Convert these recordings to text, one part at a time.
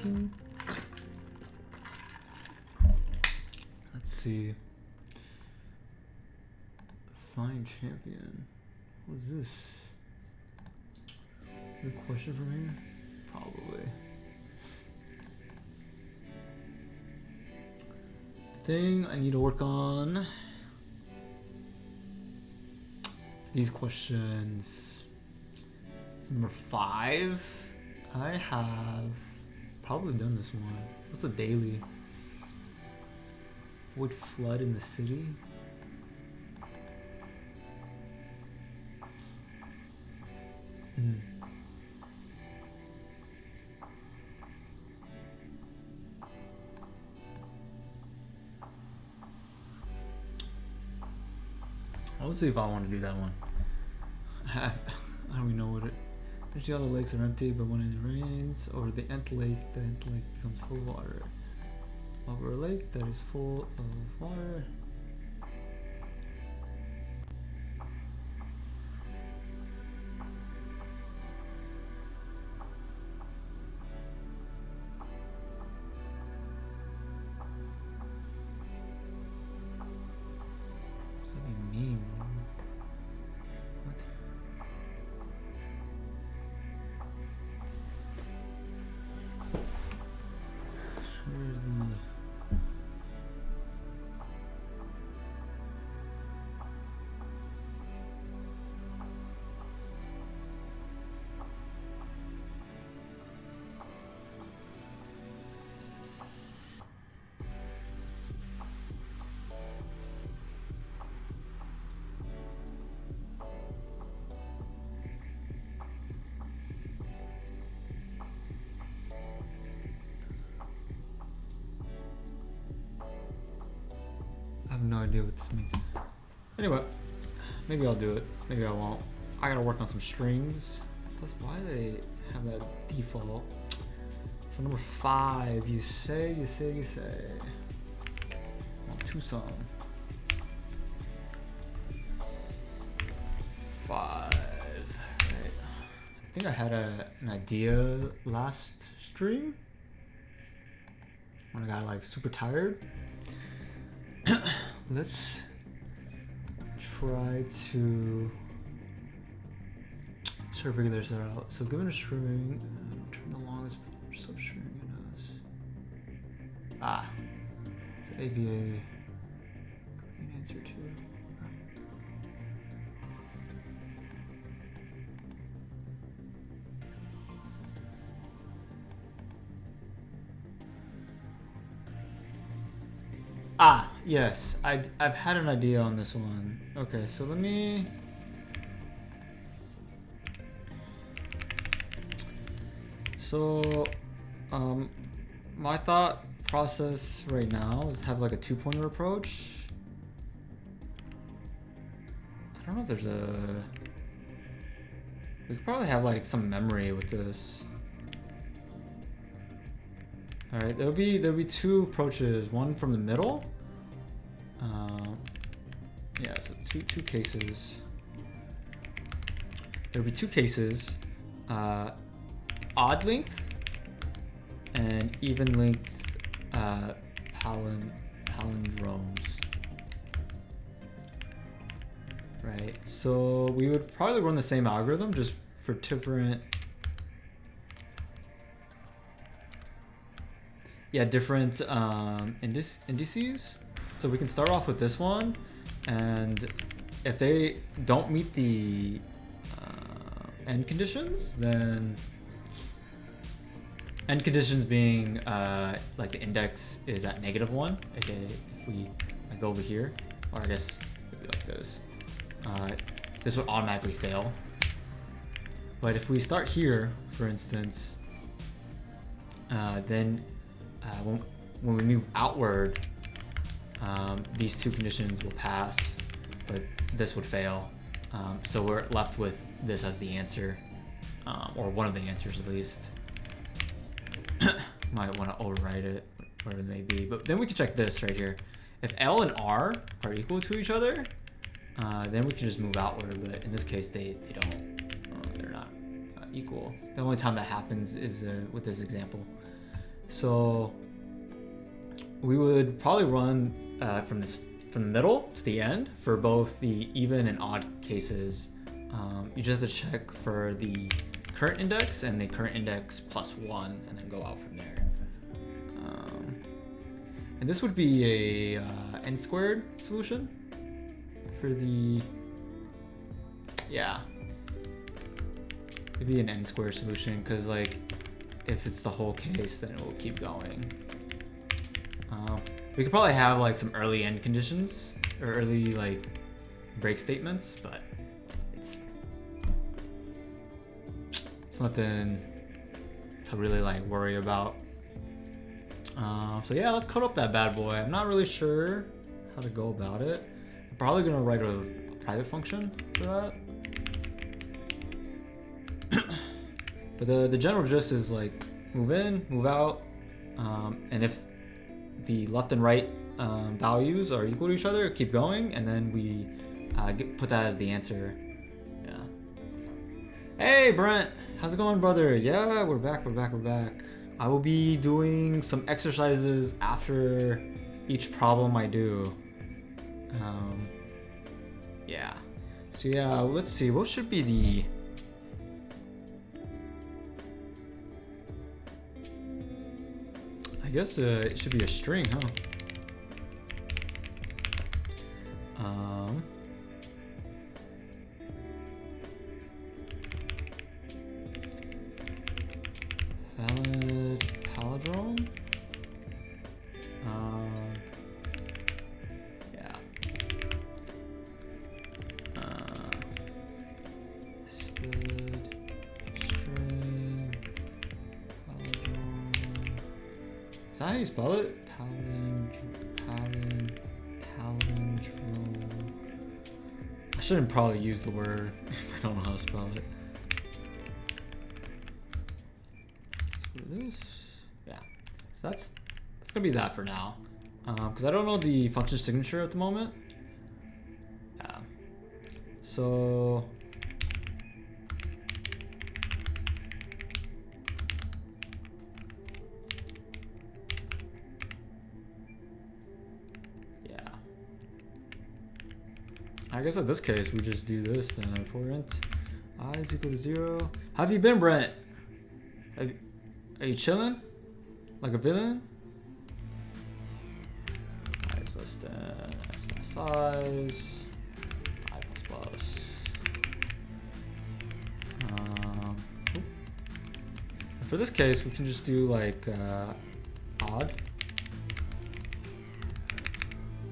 Tofu. Let's see. Find champion. What is this? Is there a question from here? Probably. Thing I need to work on. These questions. It's number 5. I have probably done this one. What's a daily? Avoid flood in the city. I'll see if I want to do that one. I don't even know what it. Usually all the lakes are empty, but when it rains over the nth lake becomes full of water. Over a lake that is full of water. What's that even mean, bro? What? Where's the... I have no idea what this means. Anyway, maybe I'll do it. Maybe I won't. I gotta work on some strings. Plus, why do they have that default? So number 5, you say. Well, Tucson. 5. Right. I think I had an idea last stream when I got like super tired. Let's try to figure this out. So given a string, turn the longest substring it has. So ABA could be an answer to. Yes, I've had an idea on this one. Okay, so let me... So, my thought process right now is have like a 2-pointer approach. I don't know if there's a... We could probably have like some memory with this. All right, there'll be 2 approaches. One from the middle. Yeah, so two cases. There'll be 2 cases. Odd length and even length palindromes. Right. So we would probably run the same algorithm just for different. Yeah, different indices. So we can start off with this one, and if they don't meet the end conditions, then end conditions being like the index is at -1. Okay, if we go over here, or I guess it'd be like this, this would automatically fail. But if we start here, for instance, then when we move outward, these 2 conditions will pass, but this would fail. So we're left with this as the answer, or one of the answers at least. Might want to overwrite it, whatever it may be. But then we can check this right here. If L and R are equal to each other, then we can just move outward. But in this case, they don't. They're not equal. The only time that happens is with this example. So we would probably run from the middle to the end for both the even and odd cases. You just have to check for the current index and the current index plus 1, and then go out from there. And this would be a n squared solution for the, yeah, it'd be an n squared solution, because like if it's the whole case, then it will keep going. We could probably have like some early end conditions or early like break statements, but it's nothing to really like worry about. So yeah, let's code up that bad boy. I'm not really sure how to go about it. I'm probably gonna write a private function for that. But the general gist is like move in, move out, and if the left and right values are equal to each other, keep going, and then we put that as the answer. Yeah. Hey Brent, how's it going, brother? Yeah, we're back. I will be doing some exercises after each problem I do. Yeah. So yeah, let's see. What should be the... I guess it should be a string, huh? Valid palindrome. Yeah. String palindrome. Is that how you spell it? Palindrome. I shouldn't probably use the word if I don't know how to spell it. This, yeah, so that's gonna be that for now, because I don't know the function signature at the moment. Yeah, so yeah, I guess in this case we just do this then. For int I is equal to 0. How have you been, Brent? Are you chilling? Like a villain? Size less than size. I plus. For this case, we can just do like odd.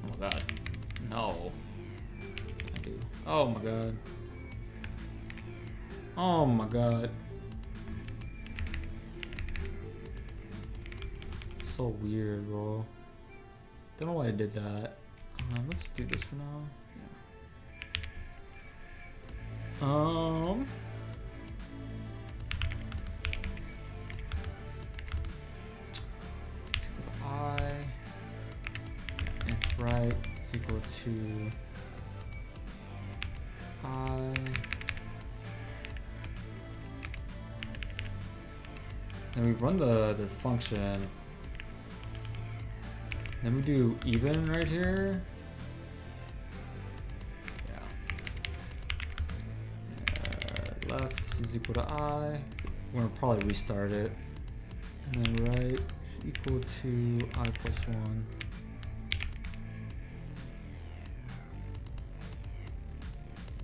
Oh my god. No. I do. Oh my god. Oh my god. So weird, bro. Don't know why I did that. Let's do this for now. Yeah. I and right is equal to I. Then we run the function. Then we do even right here. Yeah. Left is equal to I. We're gonna probably restart it. And then right is equal to I plus 1.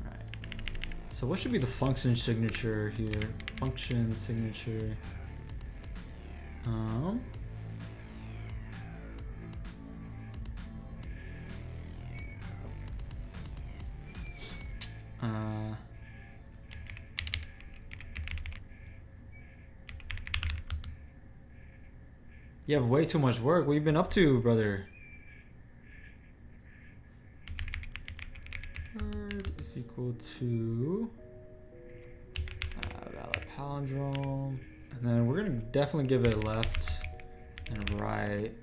Alright. So what should be the function signature here? Function signature. You have way too much work. What have you been up to, brother? Third is equal to valid palindrome. And then we're gonna definitely give it left and right.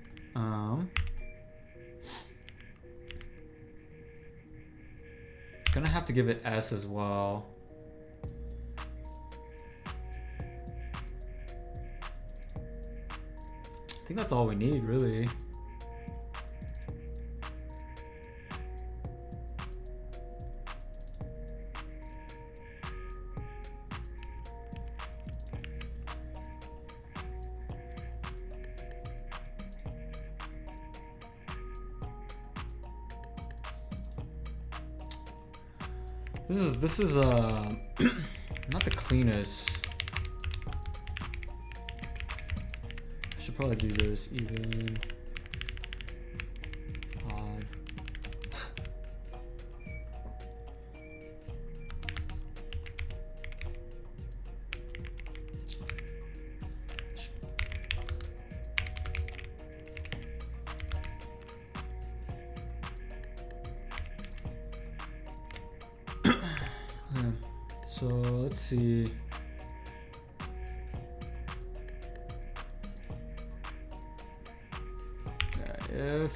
Gonna have to give it S as well. think that's all we need, really. This is not the cleanest. I should probably do this even. Odd. So let's see. If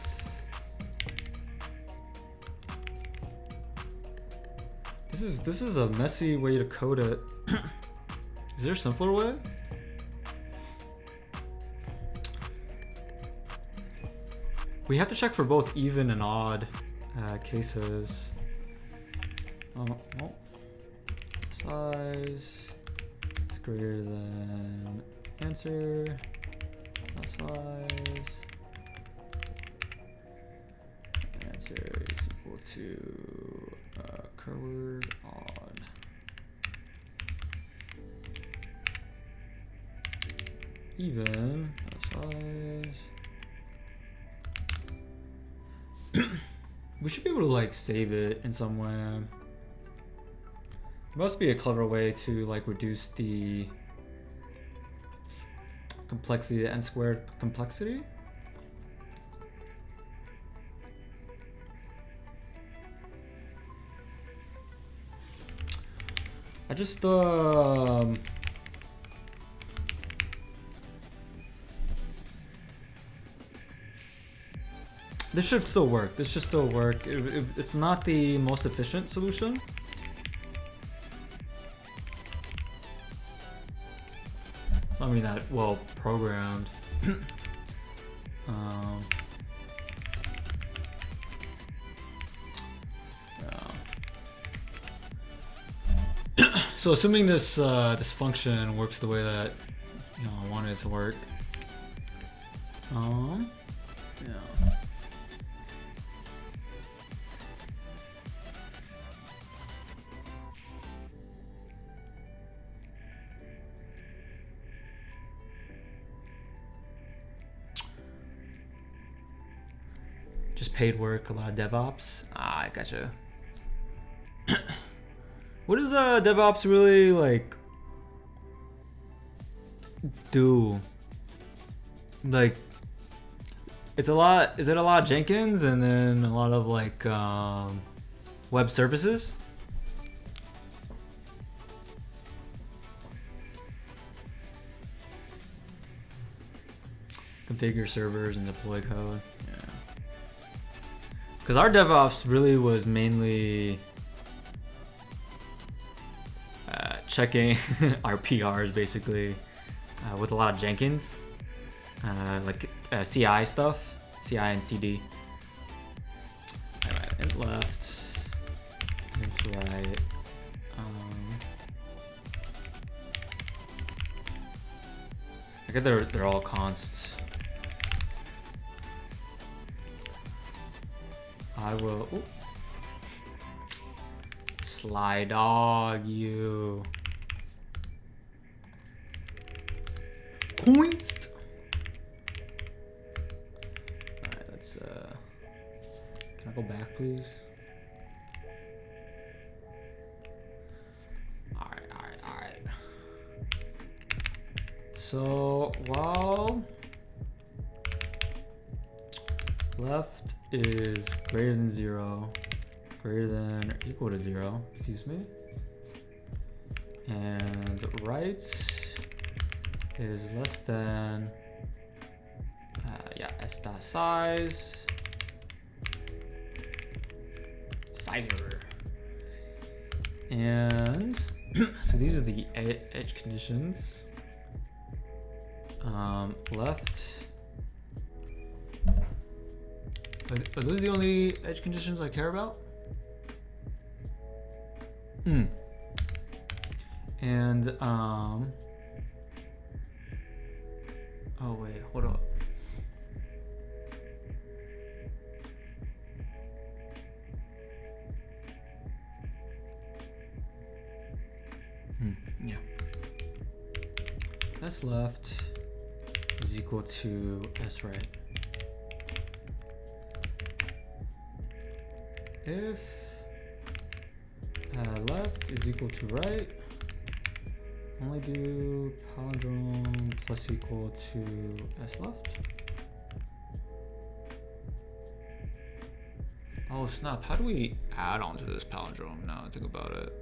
this is a messy way to code it. Is there a simpler way? We have to check for both even and odd cases. Oh, well. Size is greater than answer. Size. Answer is equal to keyword odd. Even size. We should be able to like save it in some way. There must be a clever way to like reduce the complexity, the n squared complexity. I just this should still work. This should still work. It's not the most efficient solution. It's not really that well programmed. So assuming this this function works the way that I want it to work. Yeah. Just paid work, a lot of DevOps. I gotcha. What does DevOps really like do? Like, it's a lot. Is it a lot of Jenkins and then a lot of like web services? Configure servers and deploy code. Yeah. Because our DevOps really was mainly checking our PRs basically with a lot of Jenkins, like CI stuff, CI and CD. Alright, int left, int right. I guess they're all const. I will. Ooh. Sly dog, you. Points. Alright, let's can I go back please? Alright. So while left is greater than 0, greater than or equal to 0, excuse me, and right is less than s dot size sizer, and so these are the edge conditions. Left Are those the only edge conditions I care about? Hmm. And oh wait, hold up. Yeah. S left is equal to S right. If left is equal to right, only do palindrome plus equal to S left. Oh snap, how do we add on to this palindrome now? Think about it.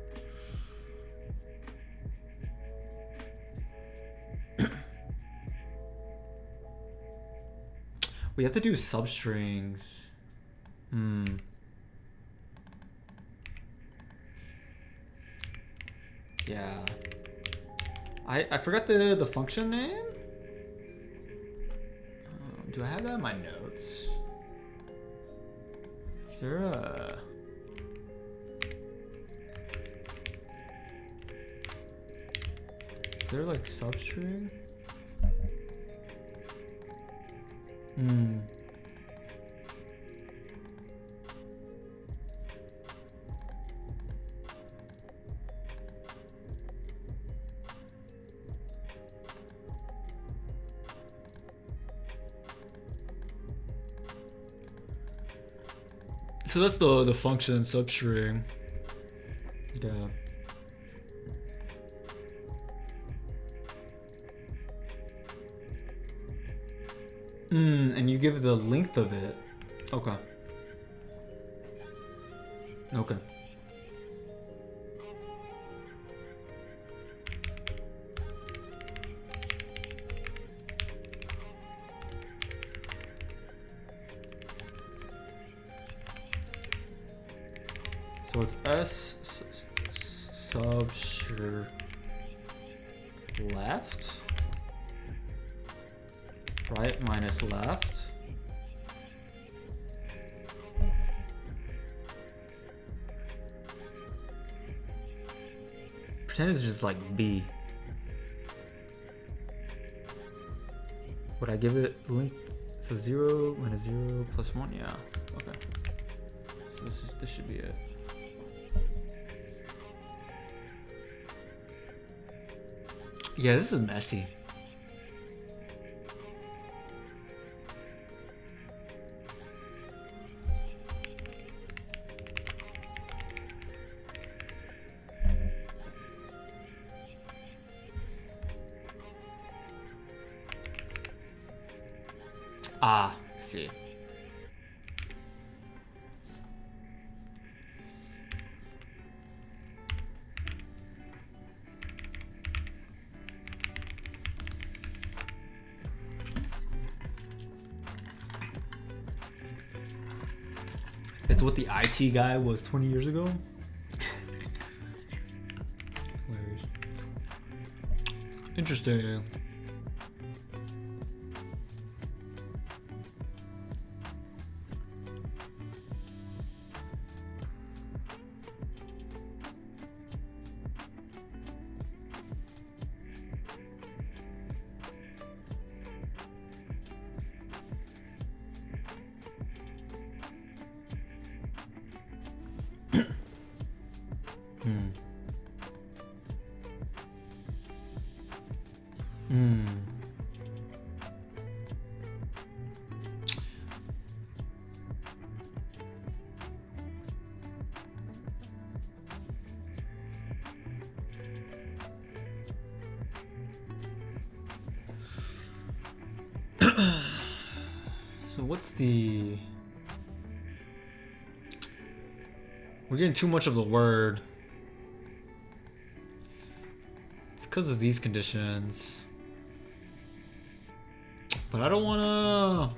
We have to do substrings. Yeah. I forgot the function name. Do I have that in my notes? Is there a... Is there like substring? So that's the function substring. Yeah. And you give the length of it. Okay. Okay. So it's S substr left, right minus left. Pretend it's just like B. Would I give it length? So 0 minus 0 plus 1, yeah. Okay. So this should be it. Yeah, this is messy. Ah, I see. It's what the IT guy was 20 years ago. Hilarious. Interesting. So what's the... We're getting too much of the word. It's because of these conditions. But I don't want to...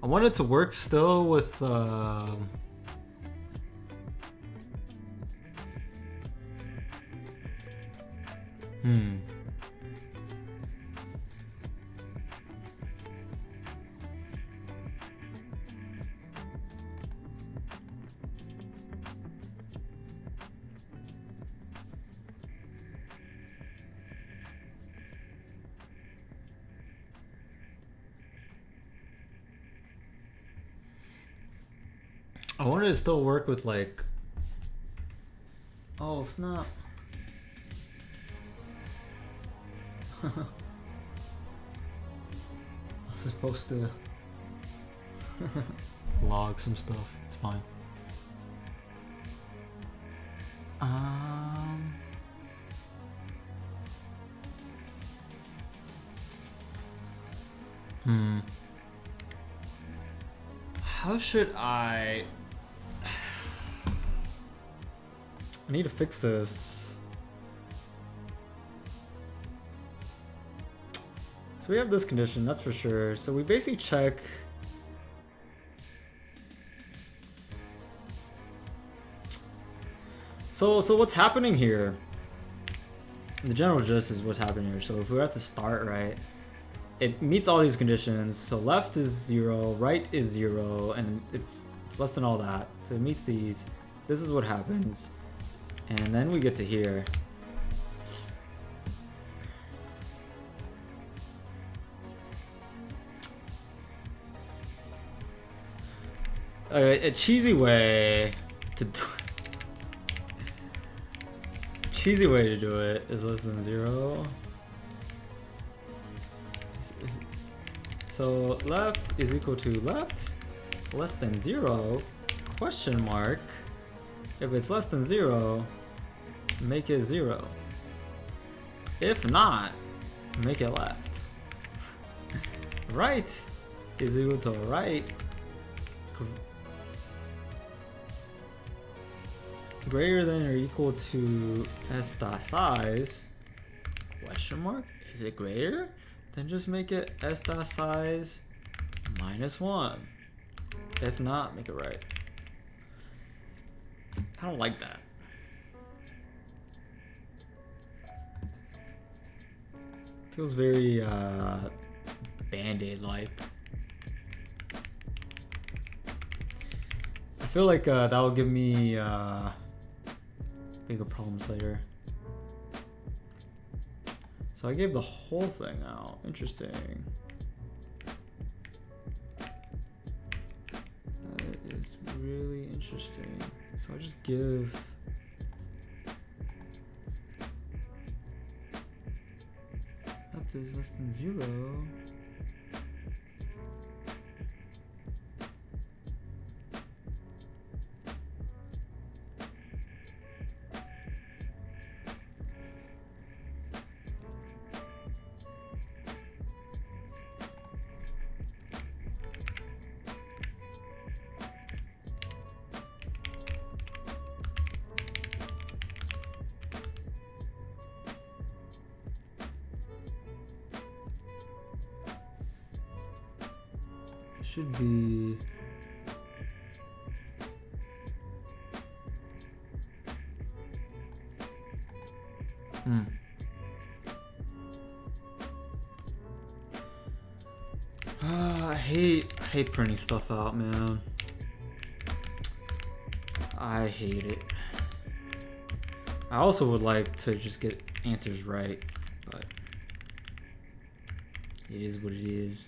I want it to work still with... I wanted to still work with like. Oh snap! I was supposed to log some stuff. It's fine. How should I need to fix this. So we have this condition, that's for sure. So we basically check. So what's happening here? The general gist is what's happening here. So if we're at the start, right, it meets all these conditions. So left is 0, right is 0, and it's less than all that. So it meets these. This is what happens. And then we get to here. A cheesy way to do it is less than 0. So left is equal to left less than 0 question mark. If it's less than 0, make it 0. If not, make it left. Right is equal to right greater than or equal to s dot size question mark. Is it greater? Then just make it s dot size minus 1. If not, make it right. I don't like that. Feels very Band-Aid like. I feel like that will give me bigger problems later. So I gave the whole thing out. Interesting. That is really interesting. So I just give left is less than 0. Should be I hate printing stuff out, man. I hate it. I also would like to just get answers right, but it is what it is.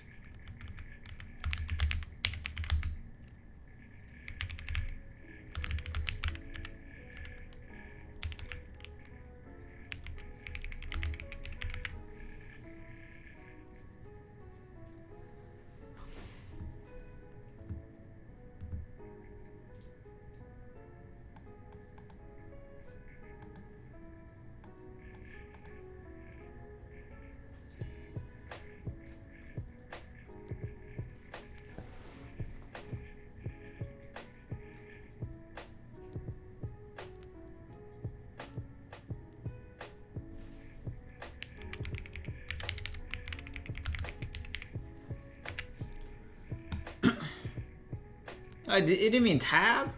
It didn't mean tab?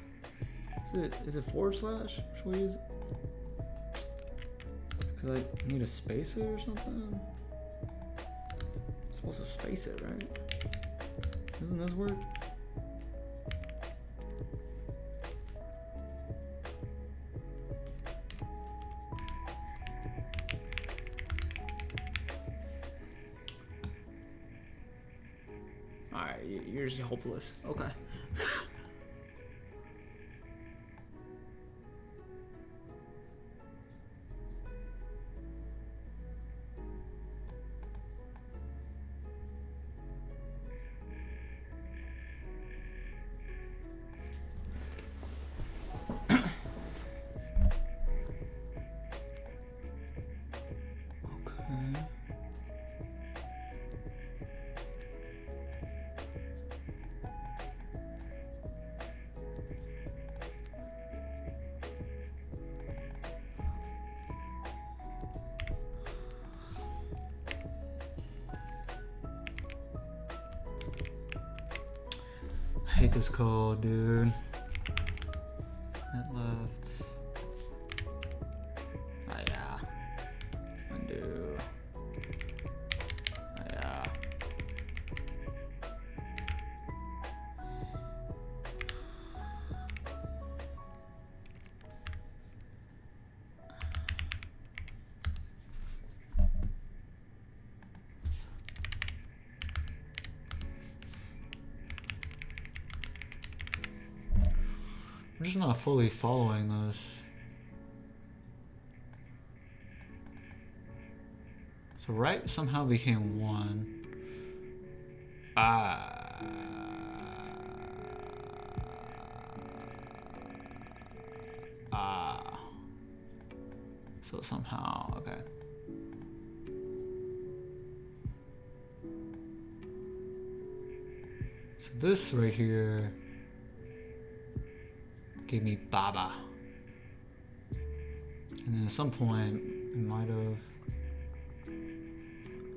Is it forward slash? Which way is it? Because I need a spacer or something? I'm supposed to space it, right? Doesn't this work? Alright, you're just hopeless. Okay. this code, dude. Net left. Ah, yeah. Undo. Ah, yeah. I'm just not fully following this. So right somehow became 1. So somehow, okay. So this right here gave me Baba. And then at some point, it might have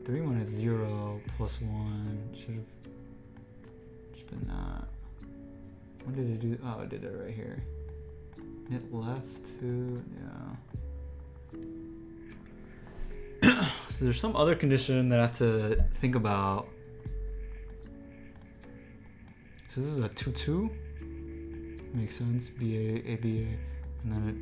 3 minus 0 plus 1 should have just been that. What did it do? Oh, it did it right here. Knit left to, yeah. So there's some other condition that I have to think about. So this is a 2-2. Makes sense. BA, ABA, and then it.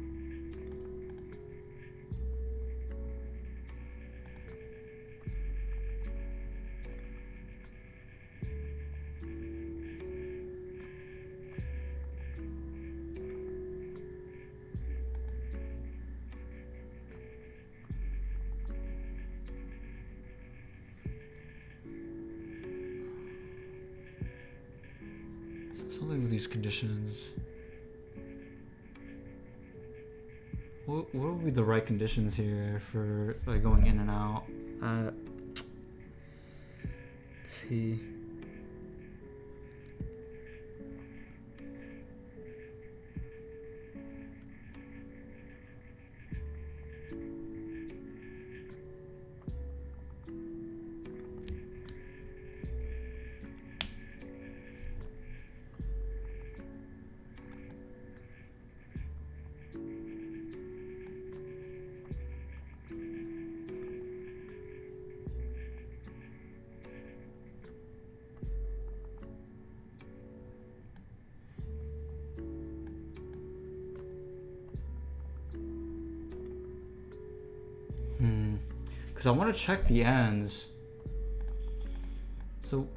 Something with these conditions. What would be the right conditions here for like going in and out? Let's see. Because I want to check the ends. So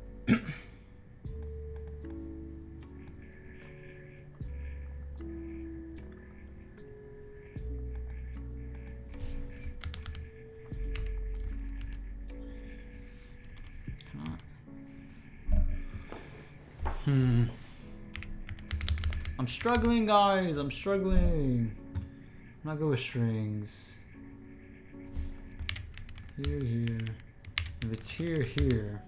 I'm struggling, guys. I'm struggling. I'm not good with strings. Here, here. If it's here, here.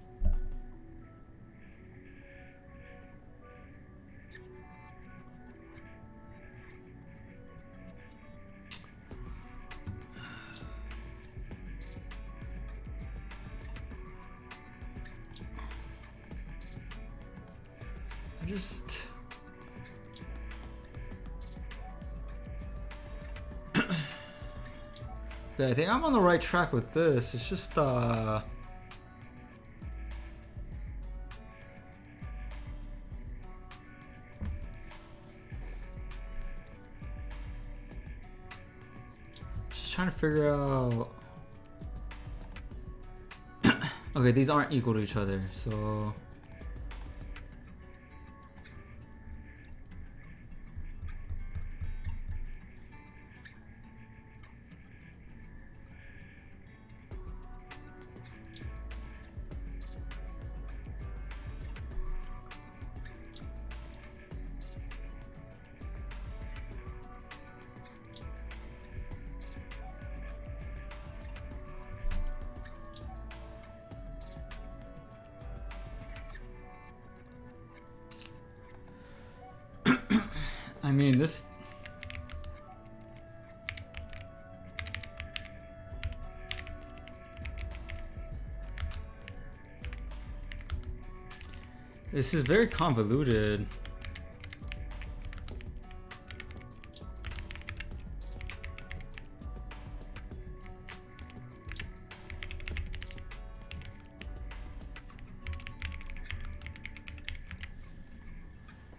I just... Yeah, I think I'm on the right track with this. It's just trying to figure out. Okay, these aren't equal to each other, so I mean, this... This is very convoluted.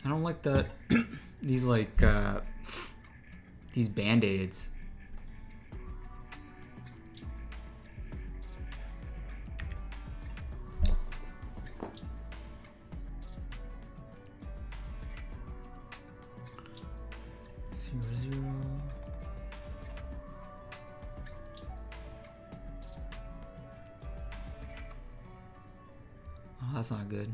I don't like that. These like these band-aids. Oh, that's not good.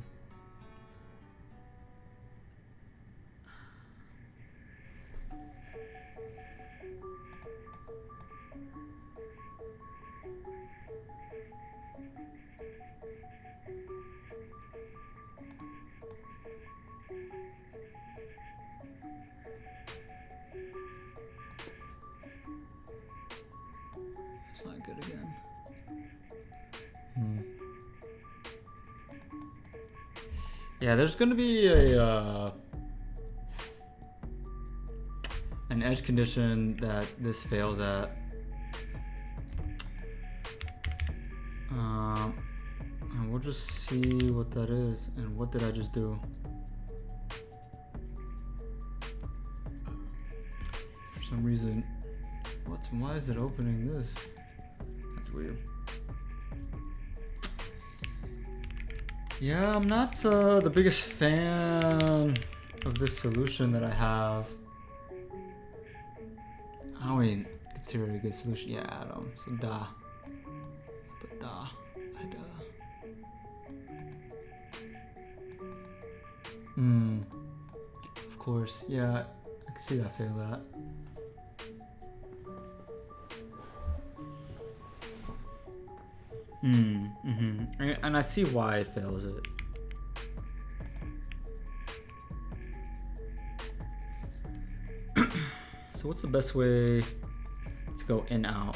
It's not good again. Yeah, there's gonna be a an edge condition that this fails at. And we'll just see what that is. And what did I just do? For some reason, why is it opening this? That's weird. Yeah, I'm not the biggest fan of this solution that I have. I don't even consider it a good solution. Yeah, I don't. So da. But da. Of course. Yeah, I can see that fail that. And I see why it fails it. So what's the best way to go in out?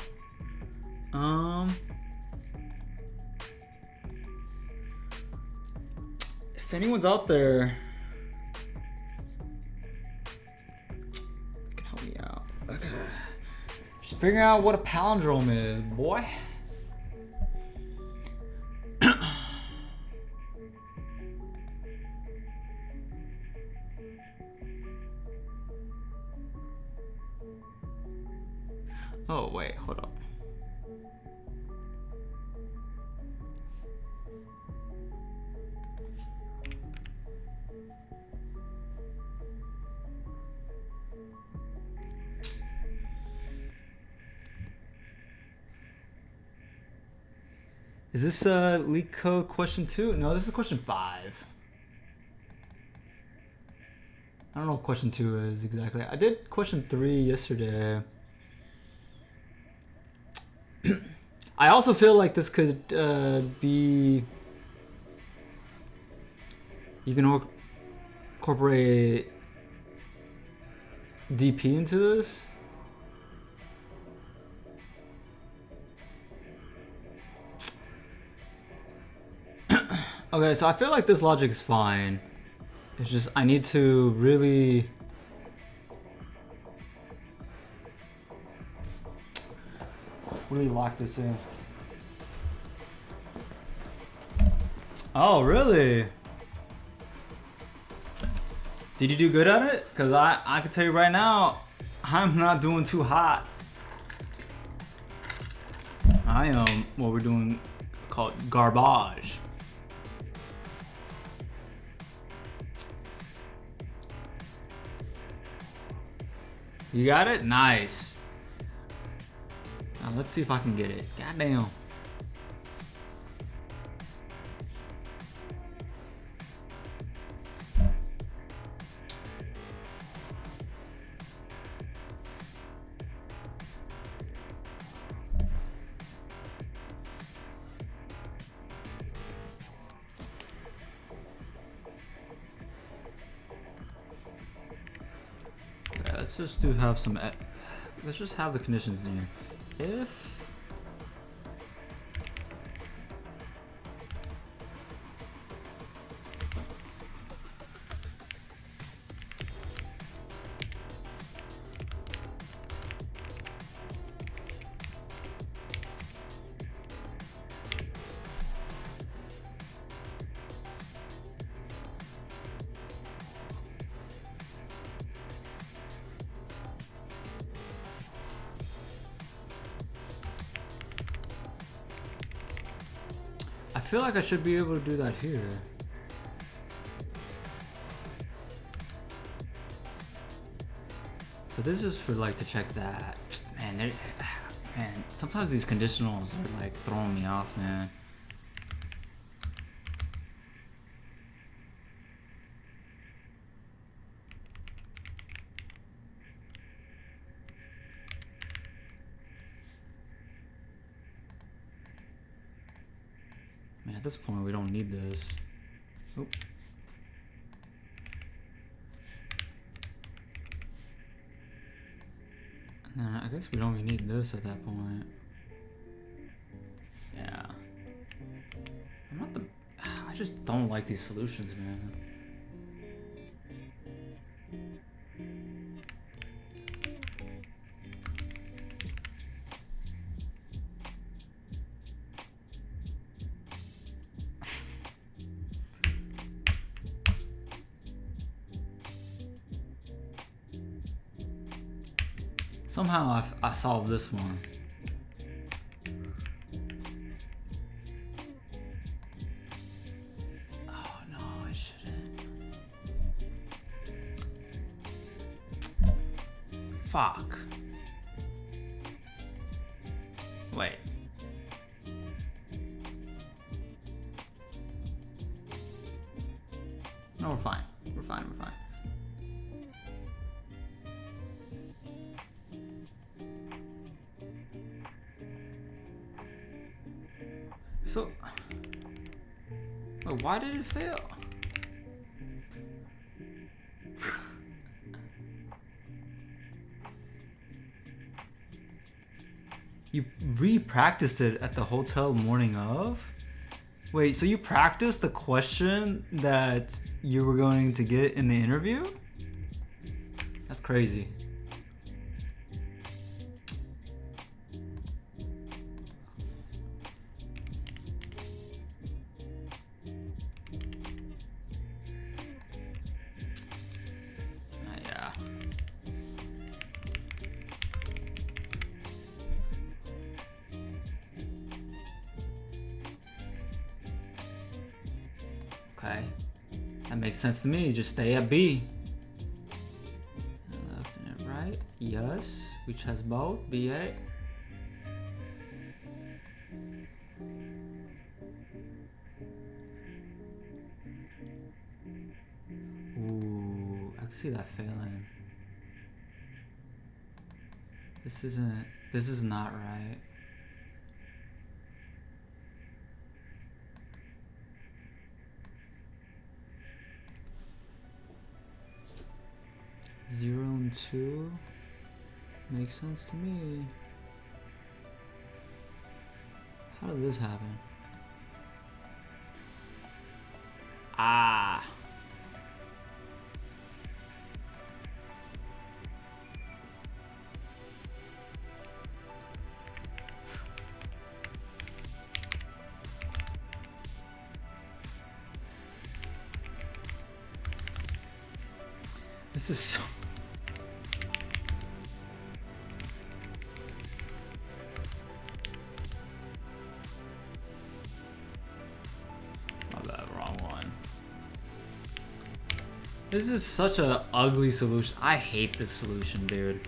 If anyone's out there that can help me out. Okay. Just figuring out what a palindrome is, boy. Oh, wait, hold up. Is this LeetCode question 2? No, this is question 5. I don't know what question 2 is exactly. I did question 3 yesterday. I also feel like this could be... You can incorporate DP into this. Okay, so I feel like this logic is fine. It's just I need to really lock this in. Oh, really? Did you do good at it? Because I can tell you right now, I'm not doing too hot. I am what we're doing called garbage. You got it? Nice. Now let's see if I can get it. Goddamn. Let's just have some. Let's just have the conditions in here. If I feel like I should be able to do that here. But this is for like to check that. Man, sometimes these conditionals are like throwing me off, man. Man, at this point we don't need this. Oop. Nah, I guess we don't even need this at that point. Yeah. I'm not the... I just don't like these solutions, man. Somehow I solved this one. Oh no, I shouldn't. Fuck. Wait. No, we're fine. We're fine, we're fine. So, wait, why did it fail? You re-practiced it at the hotel morning of? Wait, so you practiced the question that you were going to get in the interview? That's crazy. Okay, that makes sense to me. Just stay at B. Left and right, yes, which has both, B8. Ooh, I can see that failing. This is not right. Zero and 2 makes sense to me. How did this happen? Ah. This is so... This is such an ugly solution. I hate this solution, dude.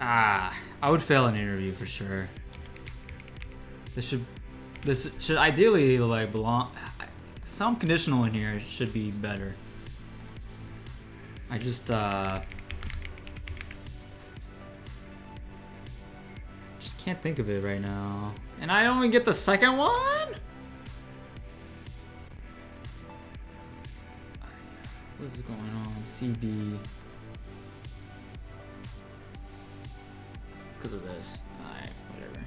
I would fail an interview for sure. This should ideally like belong. Some conditional in here should be better. I just can't think of it right now. And I only get the second one? What is going on? CB. It's because of this. Alright, whatever.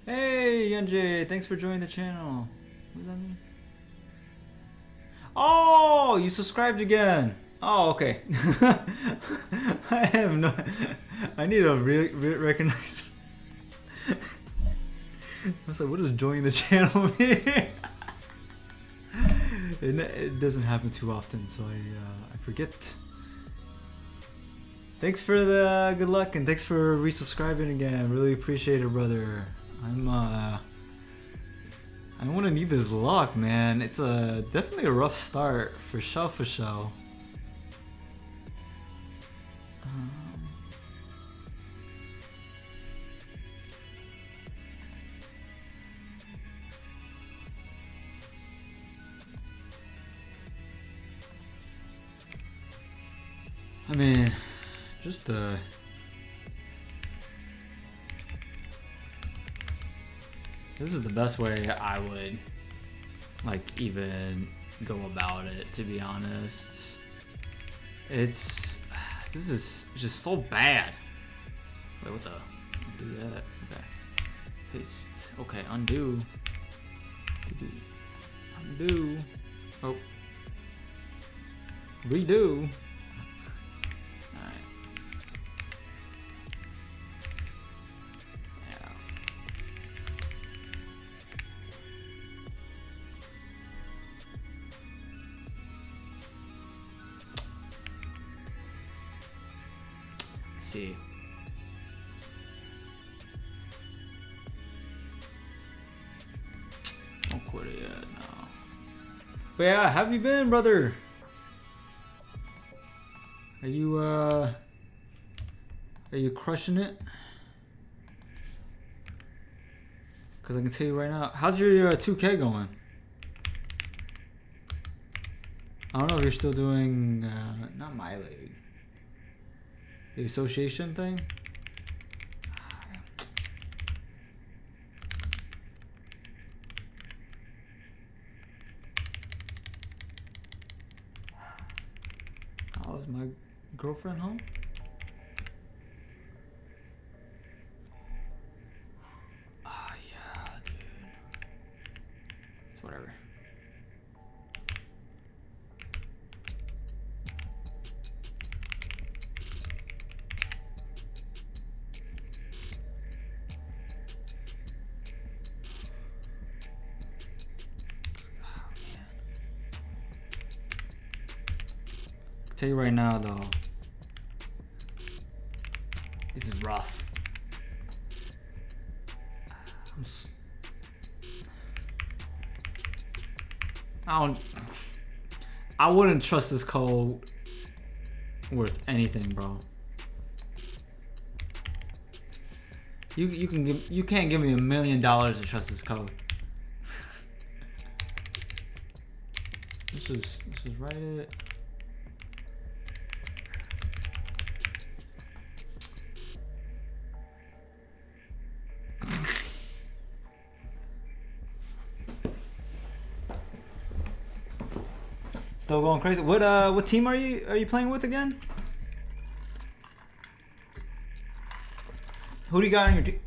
Hey, Yunjay, thanks for joining the channel. What does that mean? Oh, you subscribed again. Oh, okay. I have no. I need to recognize. I was like, what does joining the channel mean? It doesn't happen too often, so I forget. Thanks for the good luck and thanks for resubscribing again. Really appreciate it, brother. I want to need this luck, man. It's definitely a rough start for sure, for sure. I mean, just this is the best way I would like even go about it, to be honest. This is just so bad. Wait, what the? Undo that. Okay. Paste. Okay, undo. Undo. Oh. Redo. See. Don't quit it yet, no. But yeah, how have you been, brother? Are you crushing it? Cause I can tell you right now, how's your 2K going? I don't know if you're still doing not my league. The association thing? Oh, is my girlfriend home? Ah, yeah, dude. It's whatever. Tell you right now though, this is rough. I wouldn't trust this code worth anything, bro. You can't give me $1 million to trust this code. let's just write it. Still going crazy. What team are you playing with again? Who do you got on your team?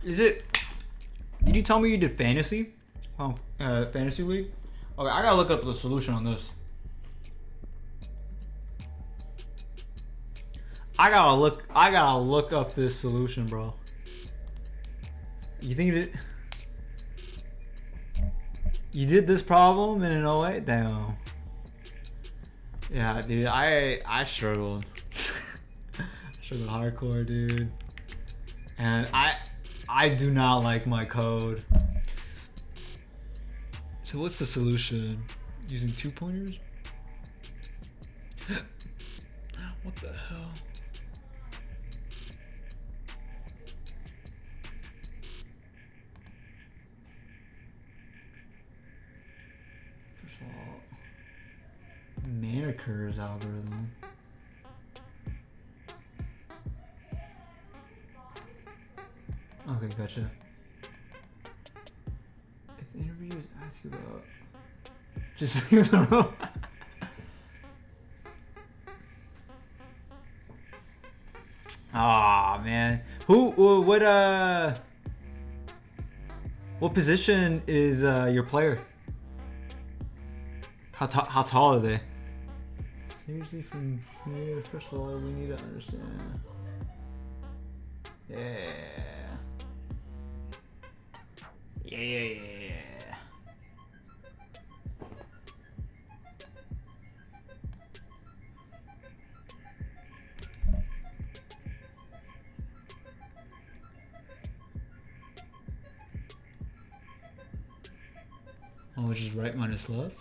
Did you tell me you did fantasy? Fantasy league? Okay, I gotta look up the solution on this. I gotta look up this solution, bro. You think you did this problem in an 08? Damn. Yeah, dude, I struggled. Struggled hardcore, dude. And I do not like my code. So what's the solution? Using 2 pointers? What the hell? First of all, Manicur's algorithm. Okay, gotcha. If interviewers ask you about, just leave the room. Aw, man. What What position is your player? How tall are they? Seriously, from here, first of all, we need to understand. Yeah. Oh, which is right minus left?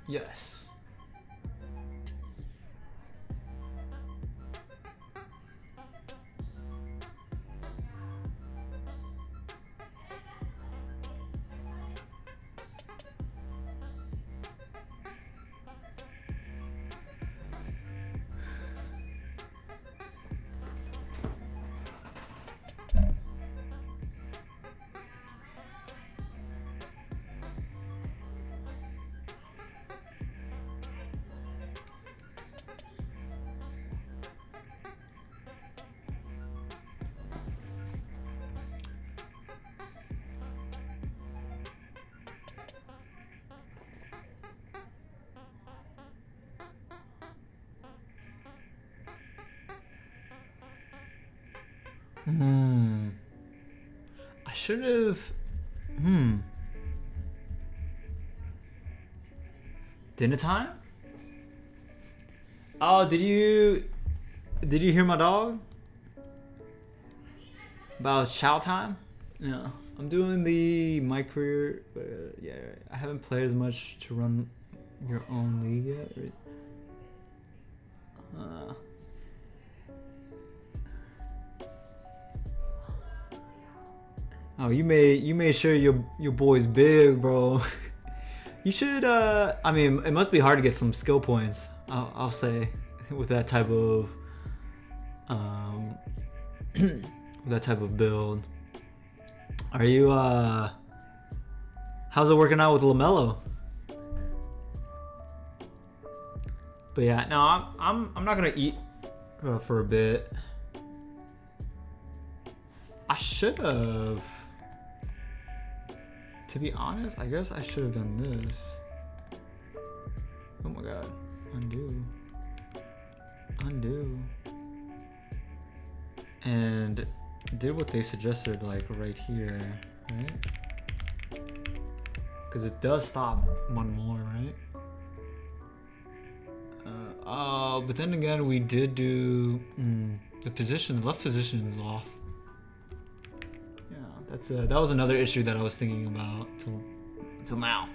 Yes. I should have. Dinner time? Oh, did you hear my dog? About chow time? Yeah. I'm doing my career, but yeah, I haven't played as much to run your own league yet. Oh, you made sure your boy's big, bro. You should. I mean, it must be hard to get some skill points. I'll say, with that type of, with that type of build. Are you? How's it working out with LaMelo? But yeah, no, I'm not gonna eat for a bit. I should have. To be honest, I guess I should have done this. Oh my god. Undo. And did what they suggested, like right here, right? Because it does stop one more, right? But then again, we did do the left position is off. That was another issue that I was thinking about till now.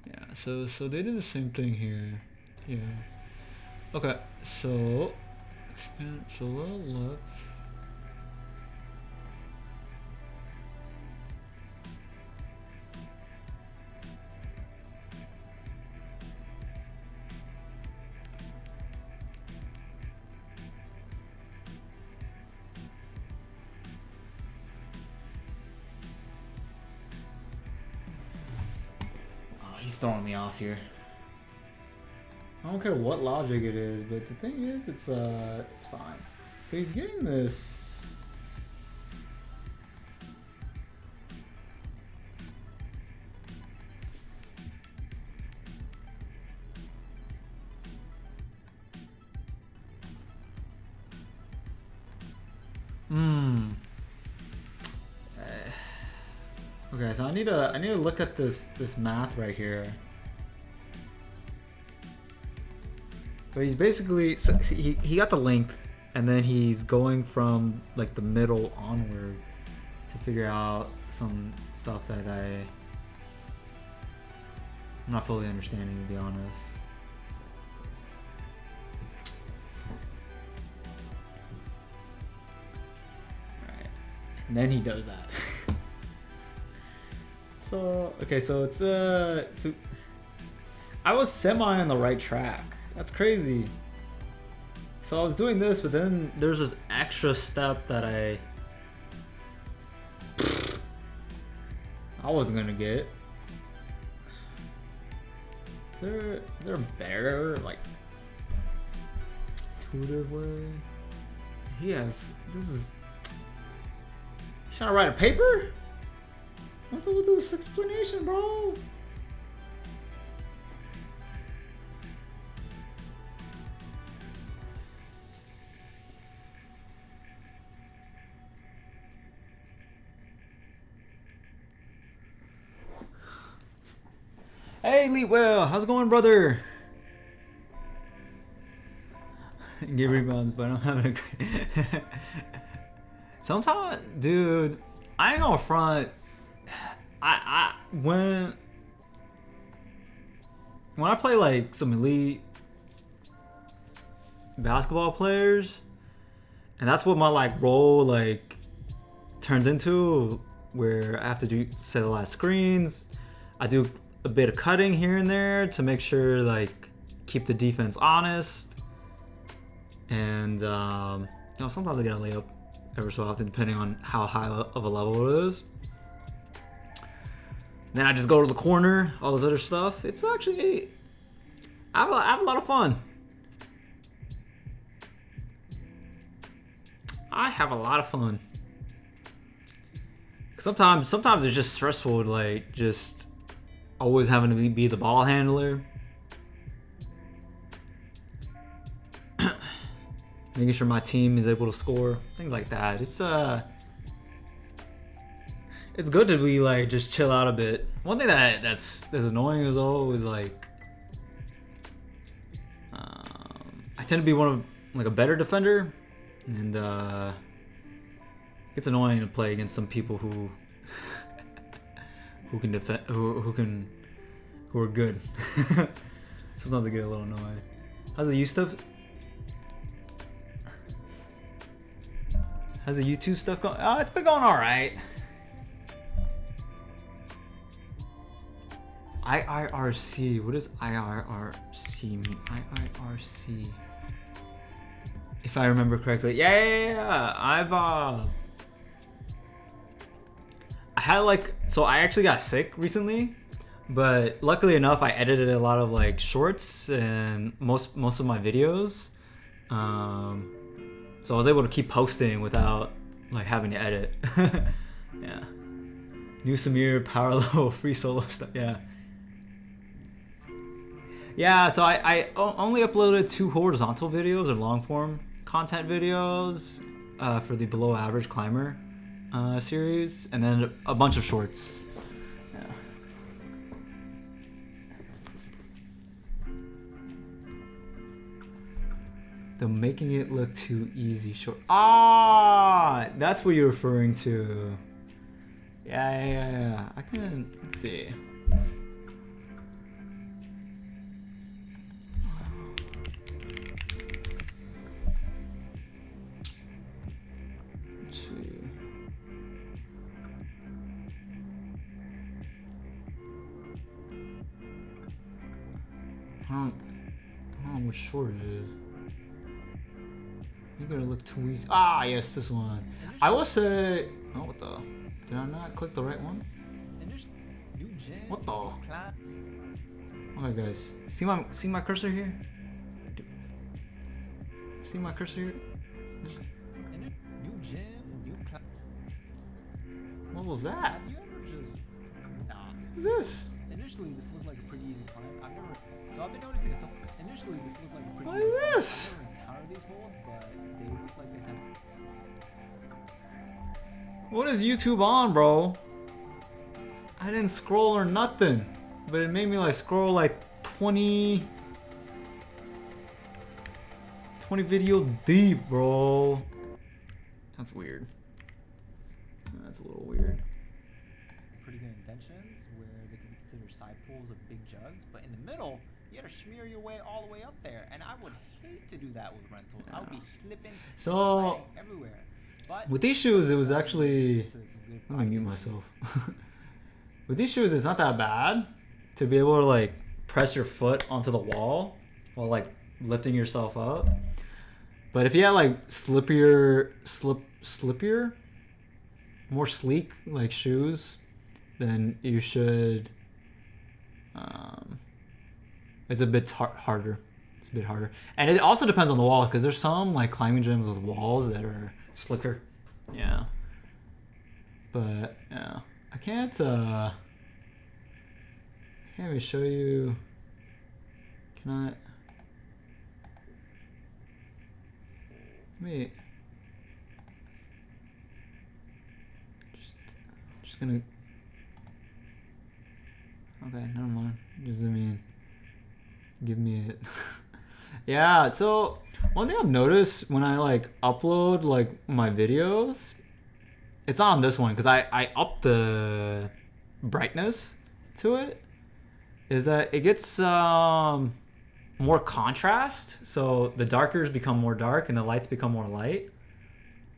Yeah, so they did the same thing here. Yeah. Okay, so expand left. He's throwing me off here. I don't care what logic it is, but the thing is, it's fine. So he's getting this. Okay, so I need to look at this math right here. But he's basically, so he got the length, and then he's going from like the middle onward to figure out some stuff that I'm not fully understanding, to be honest. Alright, and then he does that. So okay, so it's so I was semi on the right track. That's crazy. So I was doing this, but then there's this extra step that I wasn't gonna get. Is there a better, like, intuitive way? Yes, this is. You trying to write a paper? What's up with this explanation, bro? Hey, Leetwell, how's it going, brother? Get rebounds, but I'm having a great. Sometimes, dude, I ain't gonna front. When I play like some elite basketball players, and that's what my like role like turns into, where I have to do set a lot of screens. I do a bit of cutting here and there to make sure like keep the defense honest, and you know, sometimes I get a layup every so often depending on how high of a level it is. Then I just go to the corner, all this other stuff. It's actually, I have a lot of fun. I have a lot of fun. Sometimes it's just stressful, like just always having to be the ball handler. Making sure my team is able to score, things like that. It's good to be like just chill out a bit. One thing that's annoying is always like I tend to be one of like a better defender, and it's annoying to play against some people who can defend, who are good. Sometimes I get a little annoyed. How's the stuff? How's the YouTube stuff going? Oh, it's been going all right. IIRC. What does IIRC mean? IIRC. If I remember correctly. Yeah. I had like, so I actually got sick recently, but luckily enough I edited a lot of like shorts and most of my videos. So I was able to keep posting without like having to edit. Yeah. New Samir power level free solo stuff. Yeah, so I only uploaded 2 horizontal videos or long form content videos for the below average climber series, and then a bunch of shorts. Yeah. The making it look too easy short. Ah, that's what you're referring to. Yeah. I can, let's see. I don't know which short it is. You're gonna look too easy. Ah, yes, this one. I will say. Oh, what the? Did I not click the right one? What the? Okay, guys. See my cursor here? See my cursor here? What was that? What is this? Initially, this looked like a pretty easy climb. I've been noticing this. Initially, this looked like a pretty What easy is climb. this? I never encountered these holes, but they look like they have. What is YouTube on, bro? I didn't scroll or nothing, but it made me like scroll like 20 video deep, bro. That's weird. That's a little weird. Pretty good indentions where they could be considered side pulls of big jugs, but in the middle, you had to smear your way all the way up there, and I would hate to do that with rentals. I would be slipping, So everywhere. But with these shoes, it was actually. Let me mute myself. with these shoes, it's not that bad to be able to like press your foot onto the wall while like lifting yourself up. But if you had like slippier, more sleek like shoes, then you should. It's a bit harder. It's a bit harder, and it also depends on the wall because there's some like climbing gyms with walls that are slicker. Yeah. But yeah, I can't even show you. Can I? Let me. Just gonna. Okay, never mind. Just give me it. Yeah. So one thing I've noticed when I like upload like my videos. It's not on this one because I upped the brightness to it. Is that it gets more contrast, so the darkers become more dark and the lights become more light.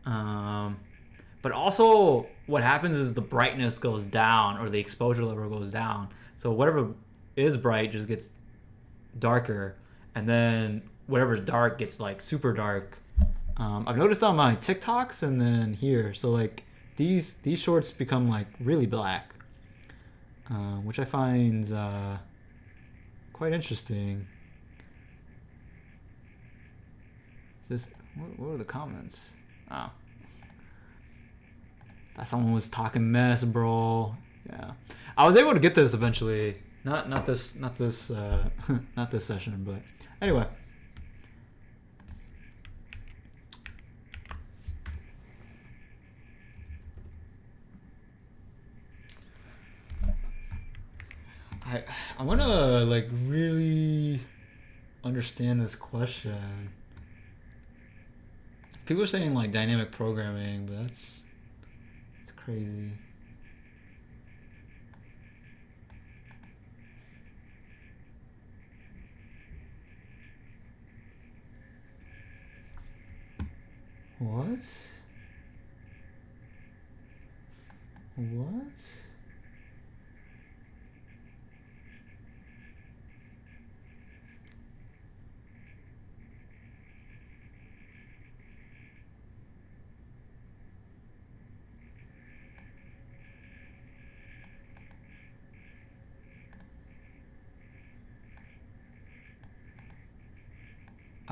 But also what happens is the brightness goes down or the exposure level goes down. So whatever is bright just gets darker, and then whatever's dark gets like super dark. I've noticed on my TikToks and then here. So like these shorts become like really black, which I find quite interesting. Is this what are the comments? Oh, that someone was talking mess, bro. Yeah, I was able to get this eventually. Not this not this session, but anyway. I want to like really understand this question. People are saying like dynamic programming, but it's crazy. What? What?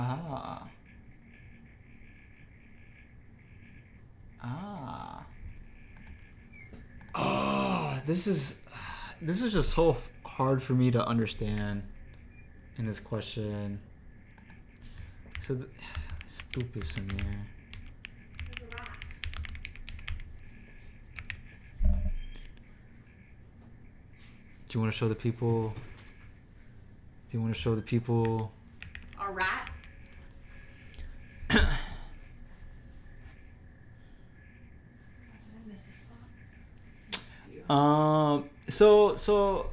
Ah. Oh, this is just so hard for me to understand in this question. So stupid Samir. Do you want to show the people? Do you want to show the people? A rat? So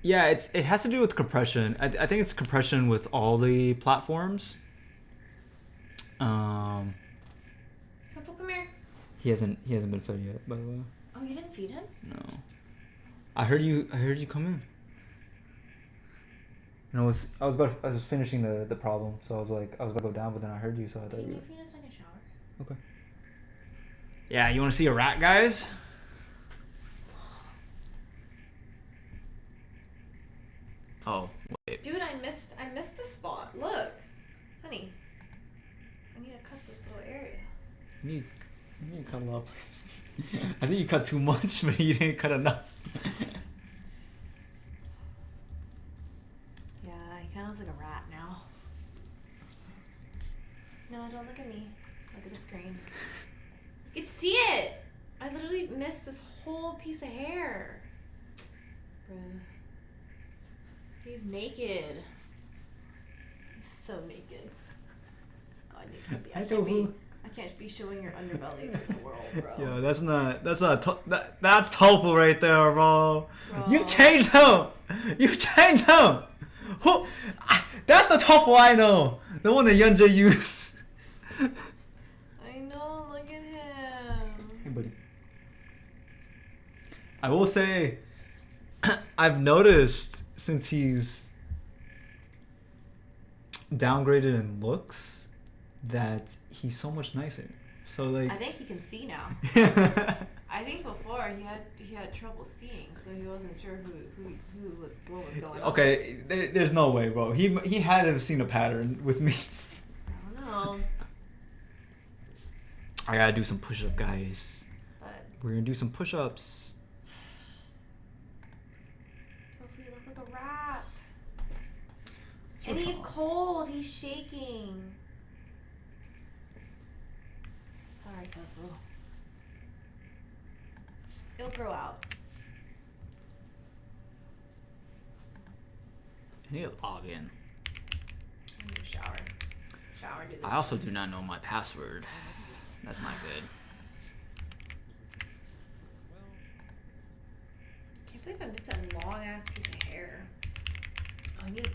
yeah, it has to do with compression. I think it's compression with all the platforms. Tofu, come here. He hasn't been fed yet, by the way. Oh, you didn't feed him? No. I heard you come in. And I was finishing the problem, so I was about to go down, but then I heard you, so I thought Can you. you feed us like a shower? Okay. Yeah, you want to see a rat, guys? Oh, wait. Dude, I missed a spot. Look. Honey. I need to cut this little area. You need to cut a lot of places. I think you cut too much, but you didn't cut enough. Yeah, he kinda looks like a rat now. No, don't look at me. Look at the screen. You can see it! I literally missed this whole piece of hair. Bruh. He's naked. He's so naked. God, you can't be. I can't be showing your underbelly to the world, bro. Yo, that's Tofu right there, bro. You changed him. You changed him. Who? That's the Tofu I know. The one that Yunja used. I know. Look at him. Hey, buddy. I will say, I've noticed since he's downgraded in looks that he's so much nicer. So like I think he can see now. I think before he had trouble seeing, so he wasn't sure what was going on. Okay, there's no way, bro. He had to have seen a pattern with me. I don't know. I gotta do some push-up, guys. But We're gonna do some push-ups. Tofu, you look like a rat. And he's cold. He's shaking. Sorry, Tofu. It'll grow out. I need to log in. I need to shower. Shower, do this. I also do not know my password. That's not good. Can't believe I missed that long ass piece of hair. Oh, I need to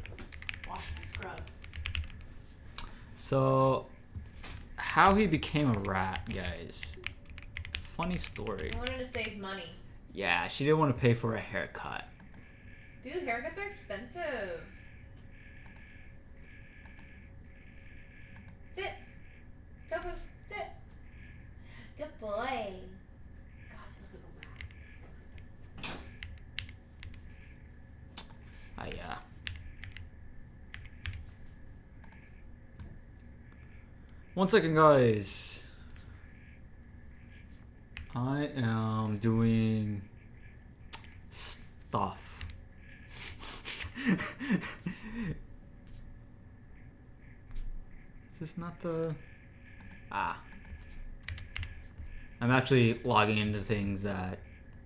wash my scrubs. So, how he became a rat, guys. Funny story. I wanted to save money. Yeah, she didn't want to pay for a haircut. Dude, haircuts are expensive. Sit. Tofu, sit. Good boy. God, you look like a rat. Yeah. One second, guys. I am doing stuff. Is this not the... I'm actually logging into things that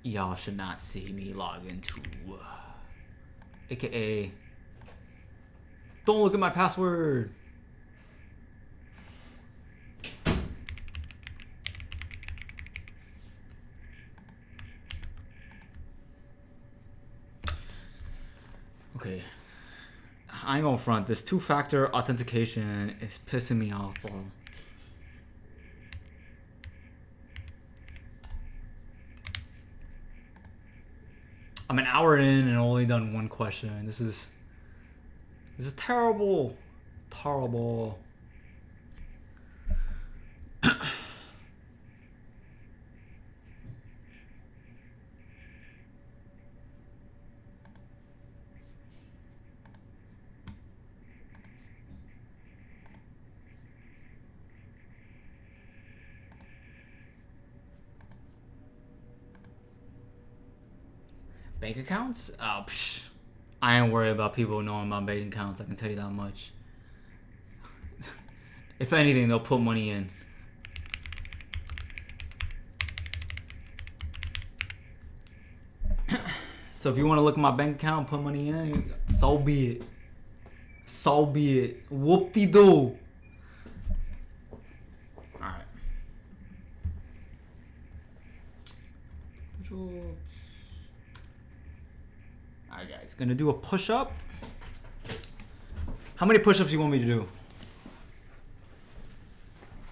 y'all should not see me log into. AKA, don't look at my password. Okay, I ain't gonna front. This two-factor authentication is pissing me off, bro. I'm an hour in and only done one question. This is terrible. Terrible. Bank accounts? Oh, psh. I ain't worried about people knowing my bank accounts. I can tell you that much. If anything, they'll put money in. So if you want to look at my bank account, put money in, so be it. So be it. Whoop-de-doo. Alright. Alright, guys. Gonna do a push-up. How many push-ups you want me to do?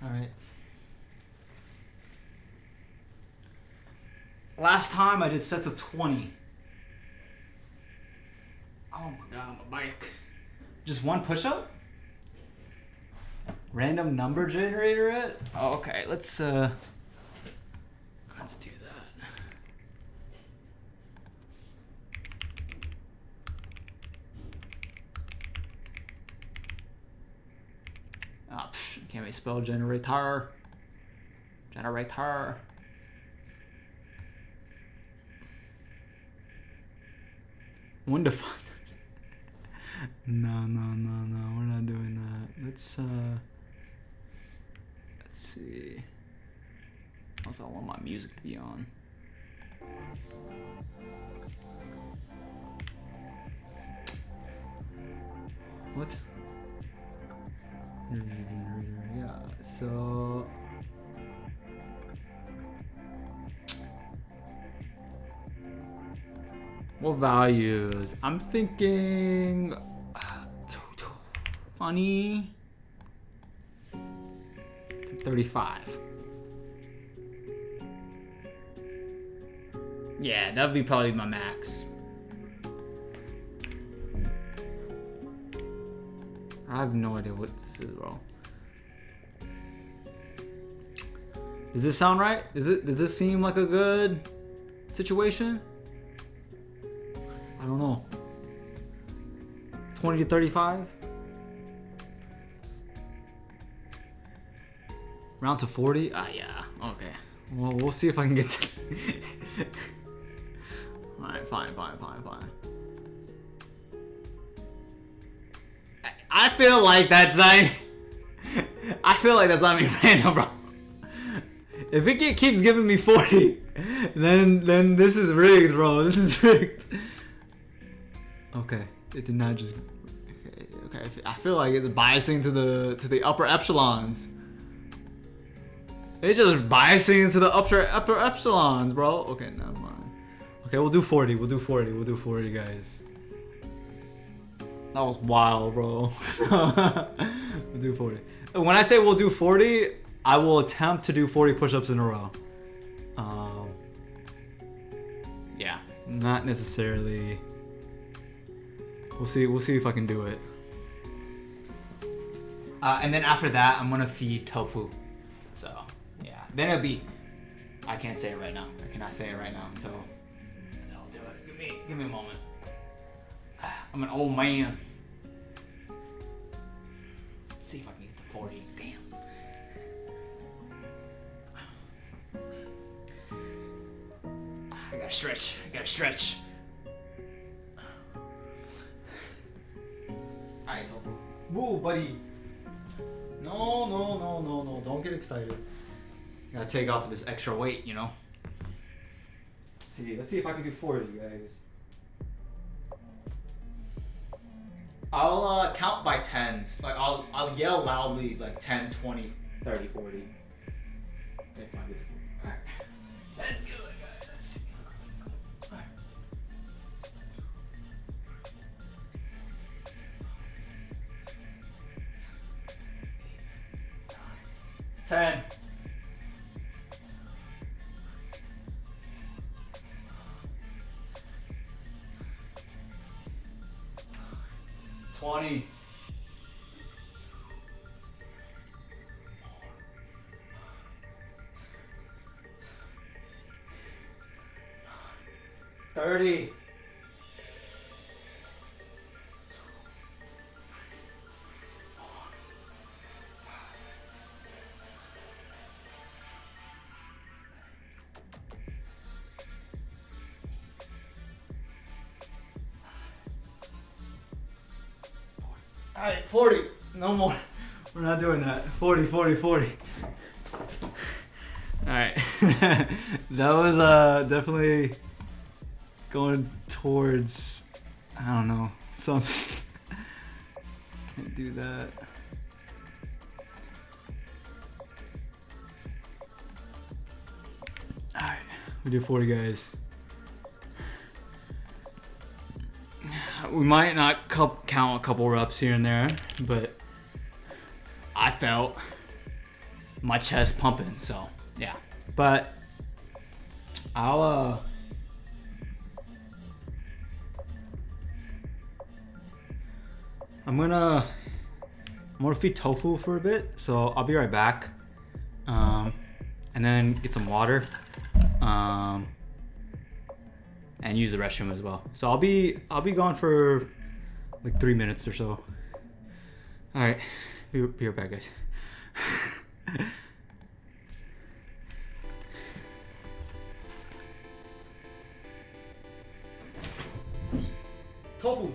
Alright. Last time I did sets of 20. Oh my god, my bike. Just one push-up? Random number generator it? Oh, okay, let's do that. Oh, can't we spell generator? Generator. One to five. No, we're not doing that. Let's see. Also, I want my music to be on. What? Yeah, so what values? I'm thinking 20 to 35. Yeah, that would be probably my max. I have no idea what this is, bro. Does this sound right? Does this seem like a good situation? I don't know. 20 to 35? Round to 40? Ah, yeah. Okay. Well, we'll see if I can get to... Alright, fine. I feel like that's not... I feel like that's not even random, bro. If it keeps giving me 40, then this is rigged, bro. This is rigged. Okay, it did not just... Okay. I feel like it's biasing to the upper echelons. It's just biasing into the upper echelons, bro. Okay, never mind. Okay, we'll do 40. We'll do 40, guys. That was wild, bro. We'll do 40. When I say we'll do 40, I will attempt to do 40 push-ups in a row. Yeah, not necessarily. We'll see if I can do it. And then after that, I'm gonna feed Tofu. So yeah, then it'll be. I can't say it right now. I cannot say it right now until I'll do it. Give me a moment. I'm an old man. Let's see if I can get to 40. Damn. I gotta stretch. Alright, Tofu. Move, buddy. No. Don't get excited. Gotta take off this extra weight, you know? Let's see if I can do 40, guys. I'll count by tens. Like I'll yell loudly like 10, 20, 30, 40. If I get to 40. Alright. Let's do it, guys. Let's see. Alright. 10. 20. 30. 40. No more. We're not doing that. 40. Alright. That was definitely going towards, I don't know, something. Can't do that. Alright. We do 40, guys. We might not count a couple reps here and there, but I felt my chest pumping, so yeah. But I'm gonna feed Tofu for a bit, so I'll be right back, and then get some water, and use the restroom as well. So I'll be gone for like 3 minutes or so. All right, be right back, guys. Tofu,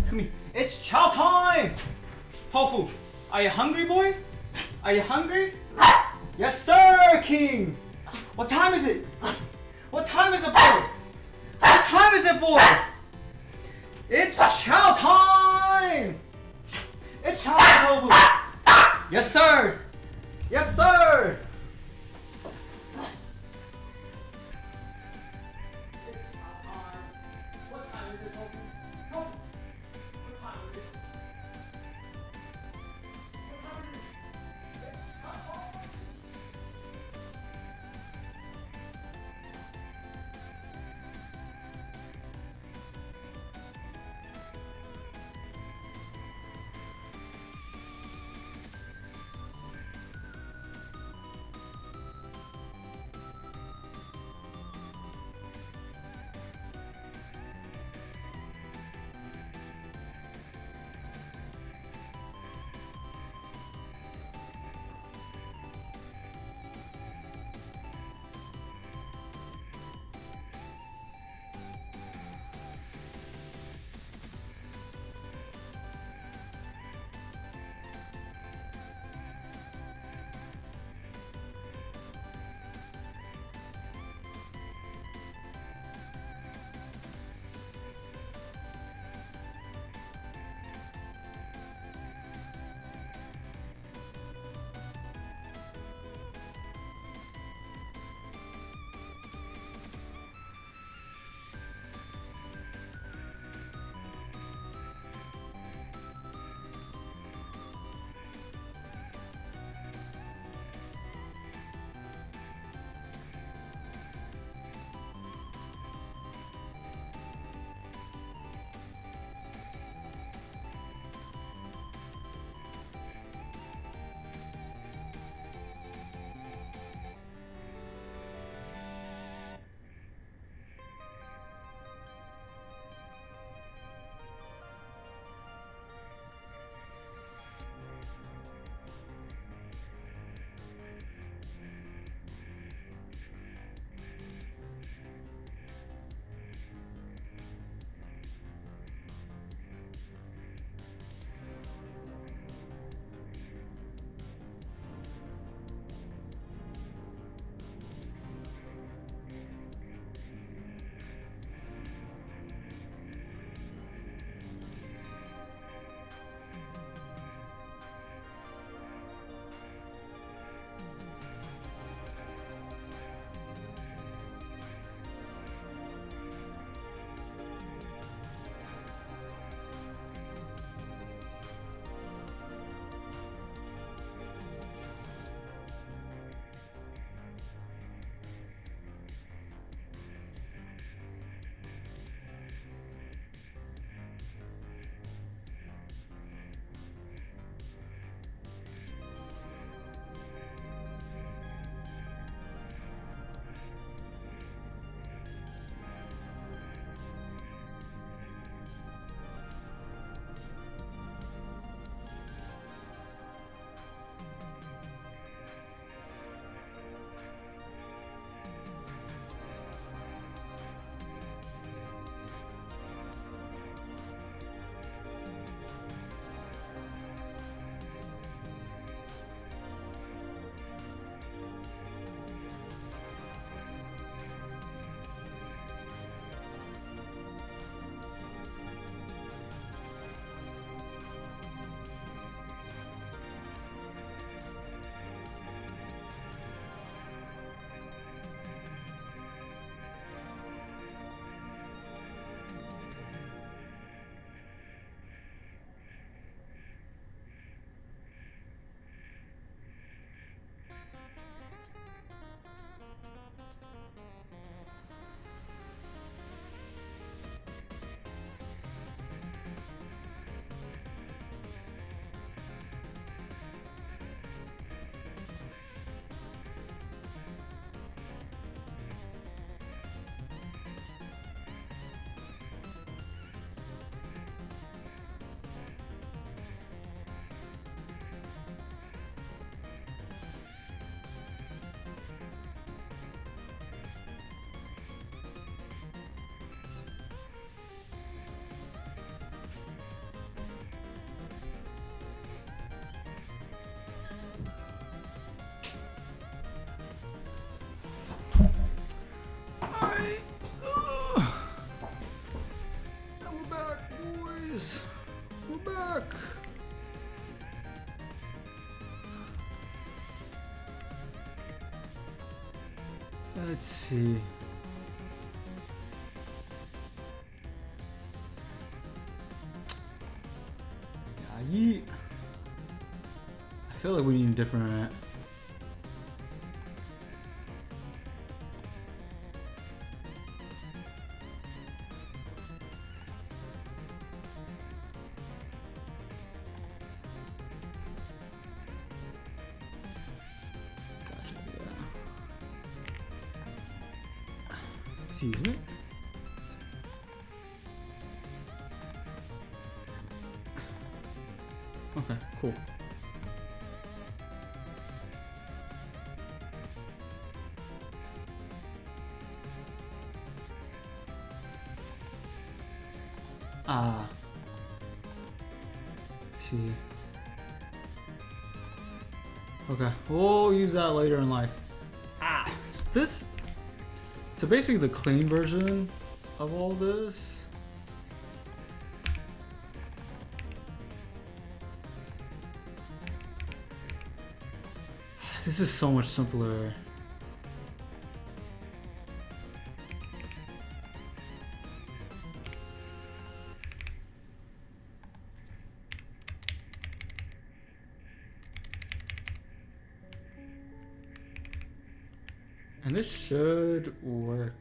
come here. It's chow time. Tofu, are you hungry, boy? Are you hungry? Yes, sir, King. What time is it? What time is it, boy? What time is it, boy? It's chow time! It's chow time, Tofu! Yes, sir! Yes, sir! What time is it, Tofu? Tofu! What time is it? What time is it? It's chow time! Let's see. Yeah, I feel like we need a different. Excuse me. Okay, cool. See. Okay, we'll use that later in life. This. So basically, the clean version of all this. This is so much simpler. And this should work.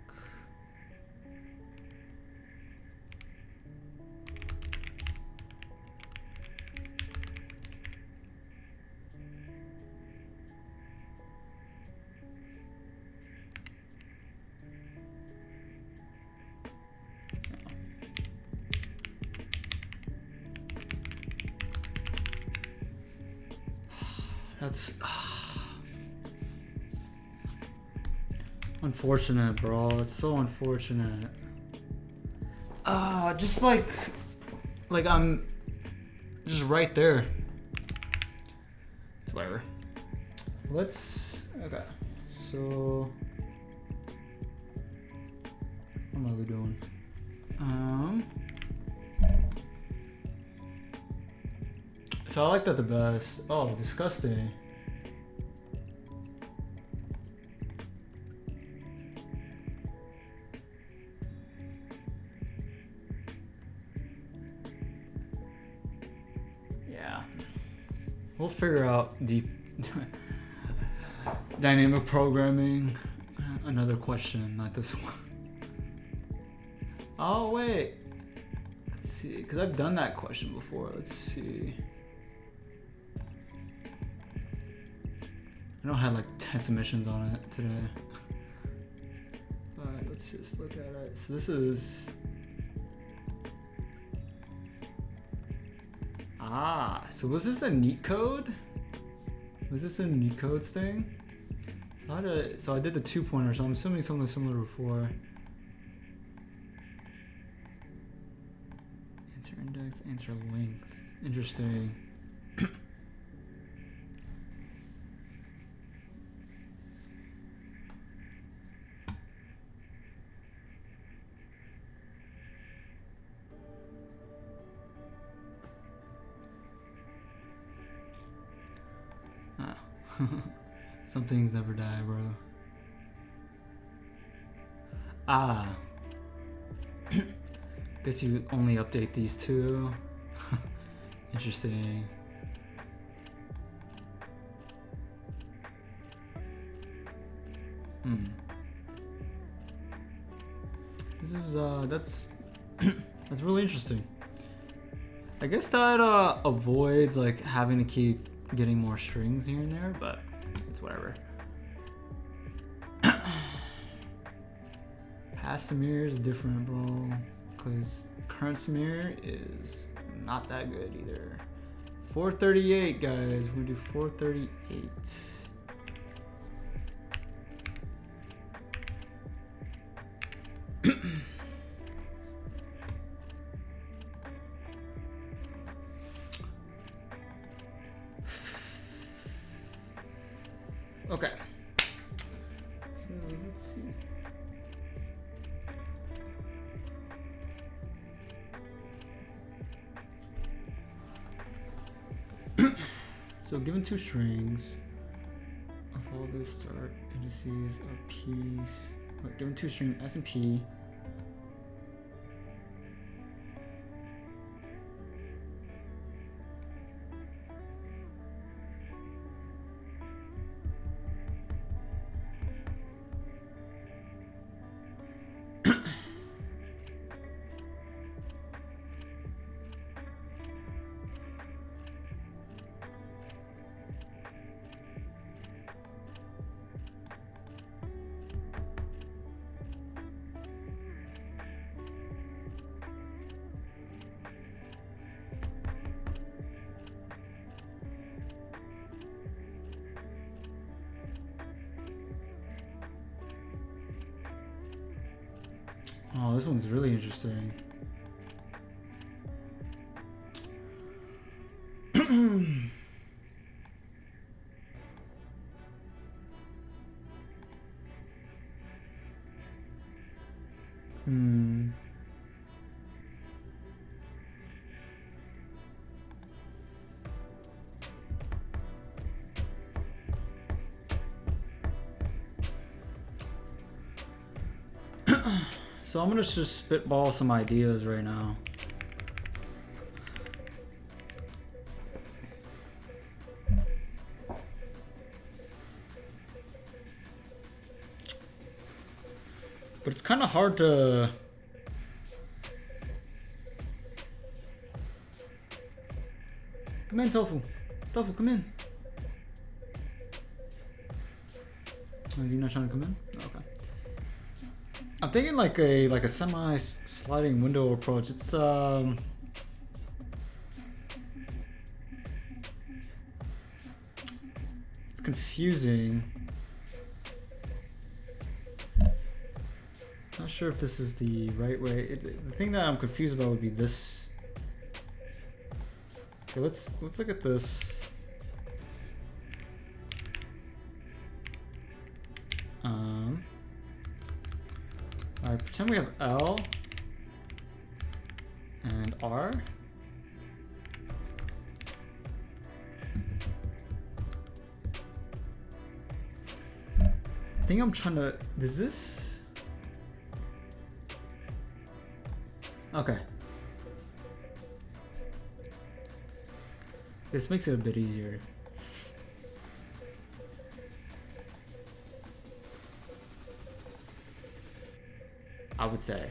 That's unfortunate, bro. It's so unfortunate. Just like I'm just right there. It's whatever. Okay. So what am I doing? So I like that the best. Oh, disgusting. Yeah. We'll figure out deep dynamic programming. Another question, not this one. Oh, wait. Let's see, because I've done that question before. Let's see. I know I had like 10 submissions on it today. Alright, let's just look at it. So this is... so was this a LeetCode? Was this a LeetCode's thing? So I did the 2-pointer, so I'm assuming something similar before. Answer index, answer length. Interesting. Some things never die, bro. Guess you only update these two. Interesting. This is that's that's really interesting. I guess that avoids like having to keep getting more strings here and there, but it's whatever. Past Samir is different, bro, because current Samir is not that good either. 438, guys. We're gonna do 438. Okay. So let's see. So given two strings of all this start indices of p's. Wait, given two string s and p. Oh, this one's really interesting. So I'm gonna just spitball some ideas right now. But it's kind of hard to... Come in, Tofu. Tofu, come in. Oh, is he not trying to come in? Okay. I'm thinking like a semi-sliding window approach. It's confusing. Not sure if this is the right way. The thing that I'm confused about would be this. Okay, let's look at this. Alright, pretend we have L and R. I think I'm trying to... Is this? Okay. This makes it a bit easier. I would say.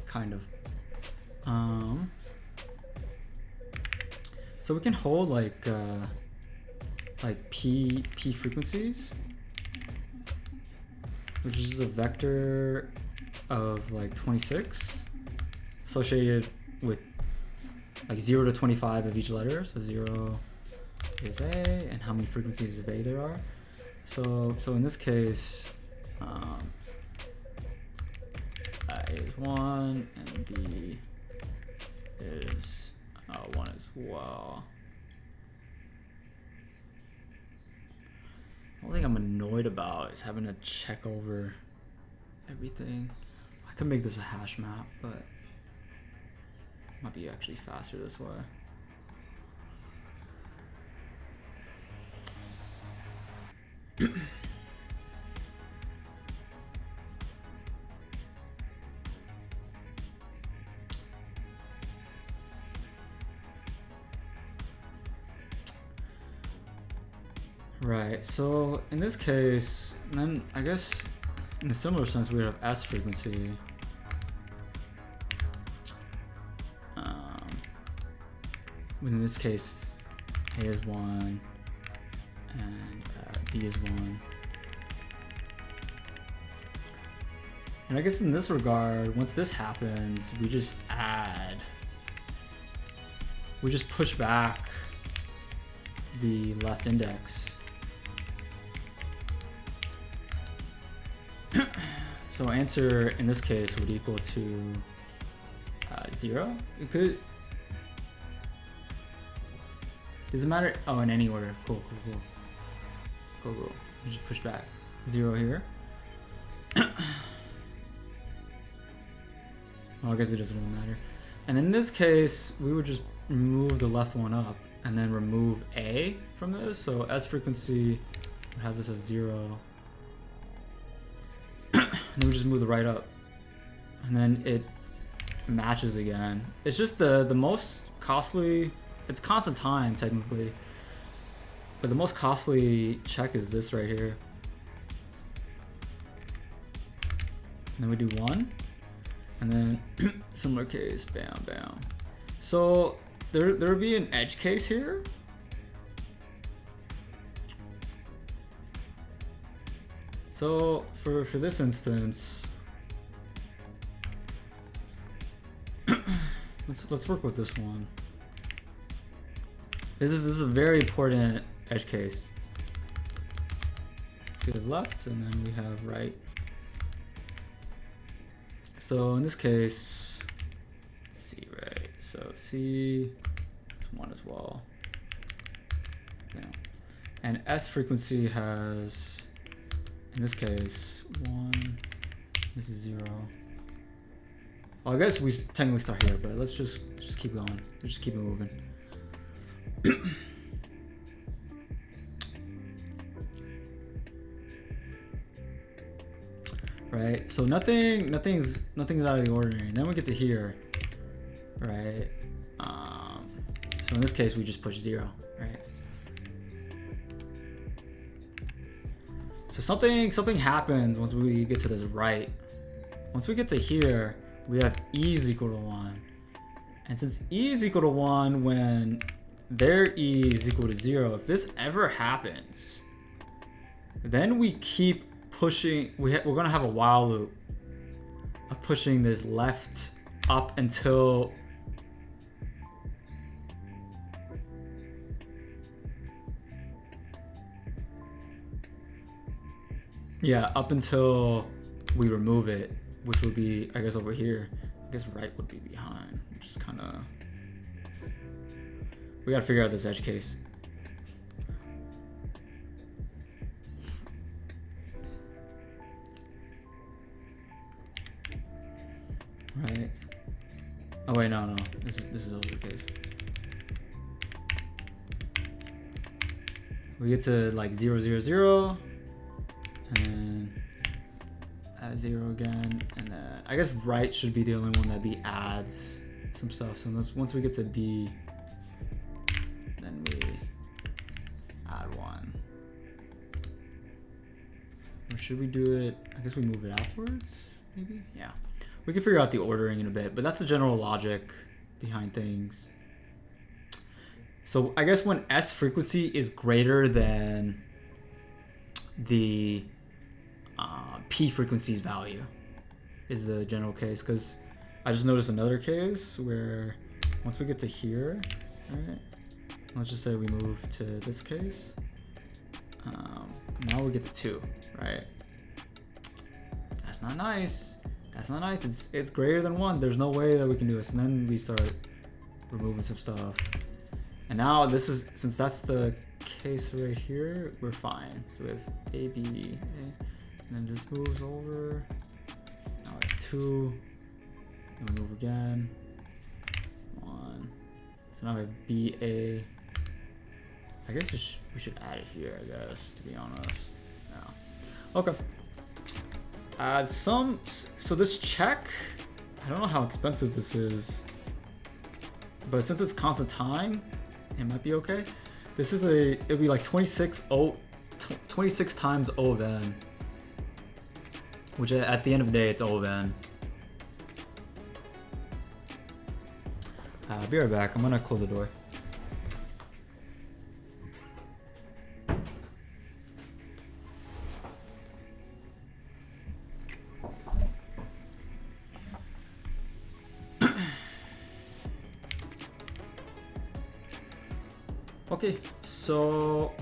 Kind of. So we can hold like p frequencies, which is a vector of like 26 associated with like 0 to 25 of each letter. So 0 is A, and how many frequencies of A there are. So in this case, A is 1 and B is 1 as well. The only thing I'm annoyed about is having to check over everything. I could make this a hash map, but it might be actually faster this way. Right, so in this case, then I guess in a similar sense we would have S frequency. In this case, A is 1 and B is 1. And I guess in this regard, once this happens, we just add, we just push back the left index. So answer in this case would equal to 0. It could. Does it matter? Oh, in any order. Cool. You just push back 0 here. Well, I guess it doesn't really matter. And in this case, we would just move the left one up and then remove A from this. So S frequency would have this as 0. And then we just move the right up. And then it matches again. It's just the most costly, it's constant time technically. But the most costly check is this right here. And then we do 1. And then similar case, bam, bam. So there would be an edge case here. So for this instance, let's work with this one. This is a very important edge case. To the left, and then we have right. So in this case, let's see, right? So C, it's 1 as well. Yeah. And S frequency has, in this case, 1. This is 0. Well, I guess we technically start here, but let's just keep going. Let's just keep it moving. Right, so nothing's out of the ordinary. And then we get to here, right? So in this case, we just push 0, right? So something happens once we get to this right. Once we get to here, we have E is equal to 1. And since E is equal to 1 when their E is equal to 0, if this ever happens, then we keep pushing, we're gonna have a while loop of pushing this left up until up until we remove it, which would be, I guess, over here. I guess right would be behind, which is kind of, we gotta figure out this edge case. Right. Oh wait, no. This is also the case. We get to like 0, 0, 0, and then add 0 again, and then I guess right should be the only one that B adds some stuff. So once we get to B, then we add 1. Or should we do it? I guess we move it afterwards, maybe? Yeah. We can figure out the ordering in a bit, but that's the general logic behind things. So I guess when S frequency is greater than the P frequency's value is the general case, because I just noticed another case where once we get to here, right? Let's just say we move to this case. Now we get to 2, right? That's not nice. That's not nice. It's greater than 1. There's no way that we can do this. And then we start removing some stuff. And now this is, since that's the case right here, we're fine. So we have A, B, A, and then this moves over. Now we have 2. And we move again. 1. So now we have B, A. I guess we should add it here, I guess, to be honest. Yeah. Okay. So this check, I don't know how expensive this is, but since it's constant time, it might be okay. This is it'll be like 26 times O of N, which at the end of the day, it's O of N. Be right back. I'm gonna close the door. Okay, so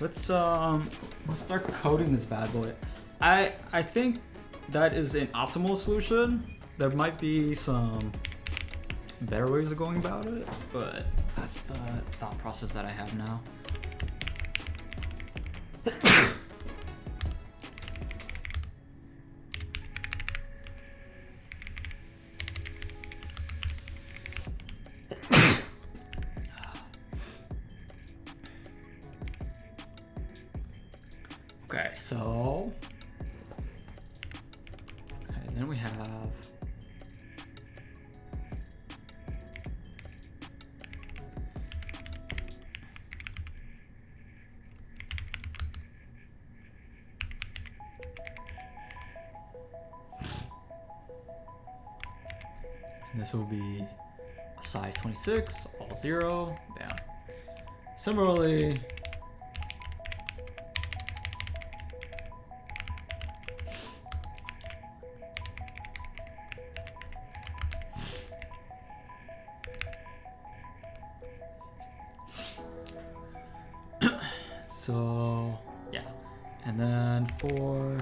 let's start coding this bad boy. I think that is an optimal solution. There might be some better ways of going about it, but that's the thought process that I have now. Okay, so then we have and this will be size 26, all 0, bam. Similarly, so yeah, and then for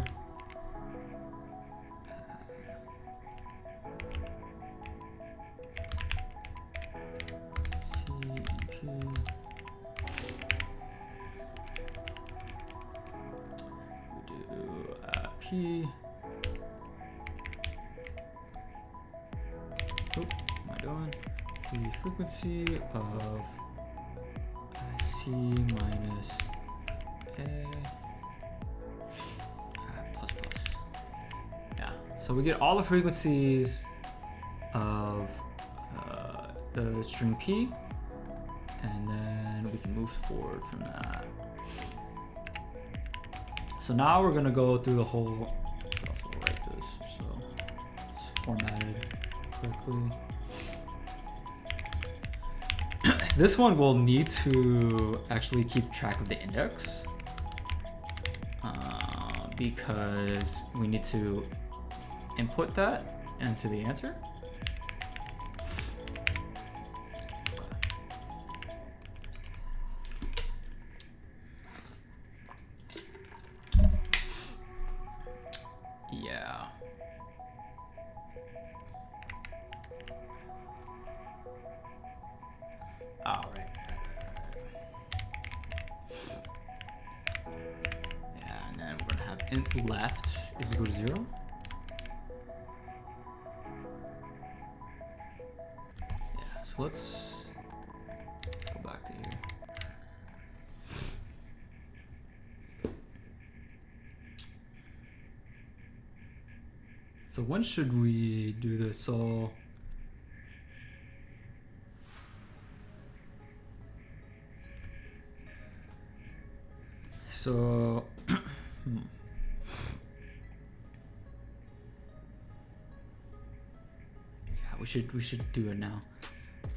C and P, we do P. Oh, what am I doing? The frequency of C minus A plus plus. Yeah, so we get all the frequencies of the string P, and then we can move forward from that. So now we're gonna go through the whole, I'll write this so it's formatted correctly. This one will need to actually keep track of the index because we need to input that into the answer. Yeah. Oh, right. Yeah, and then we're gonna have int left is equal to 0. Yeah, so let's go back to here. So when should we do this? So yeah, we should do it now.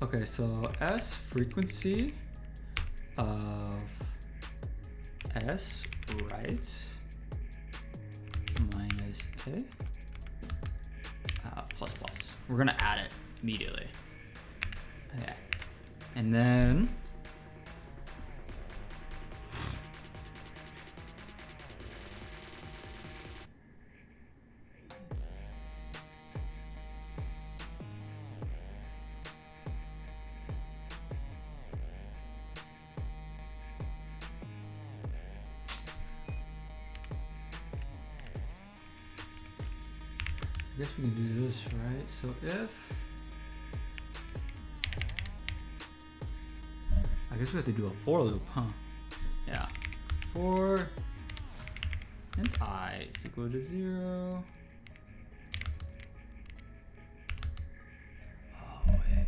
Okay, so S frequency of S right minus A plus plus. We're gonna add it immediately. Okay, and then I guess we can do this, right? So if, I guess we have to do a for loop, huh? Yeah. For int I is equal to 0. Oh, wait.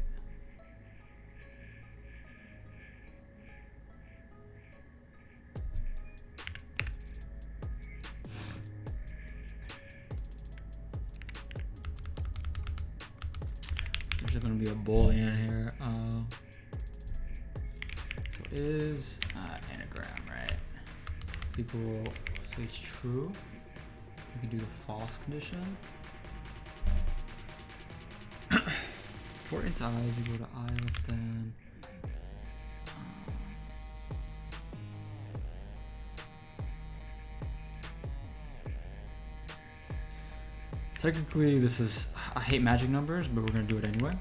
There's going to be a boolean here. So is anagram, right? It's equal, so it's true. We can do the false condition. For int I is equal to I less than. Technically, this is, I hate magic numbers, but we're going to do it anyway.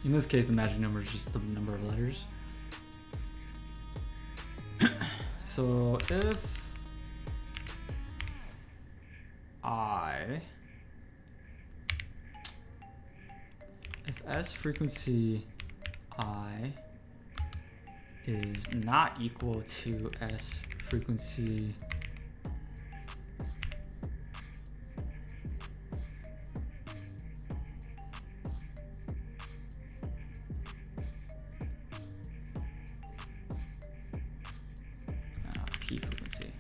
In this case, the magic number is just the number of letters. So if S frequency I is not equal to S frequency P frequency,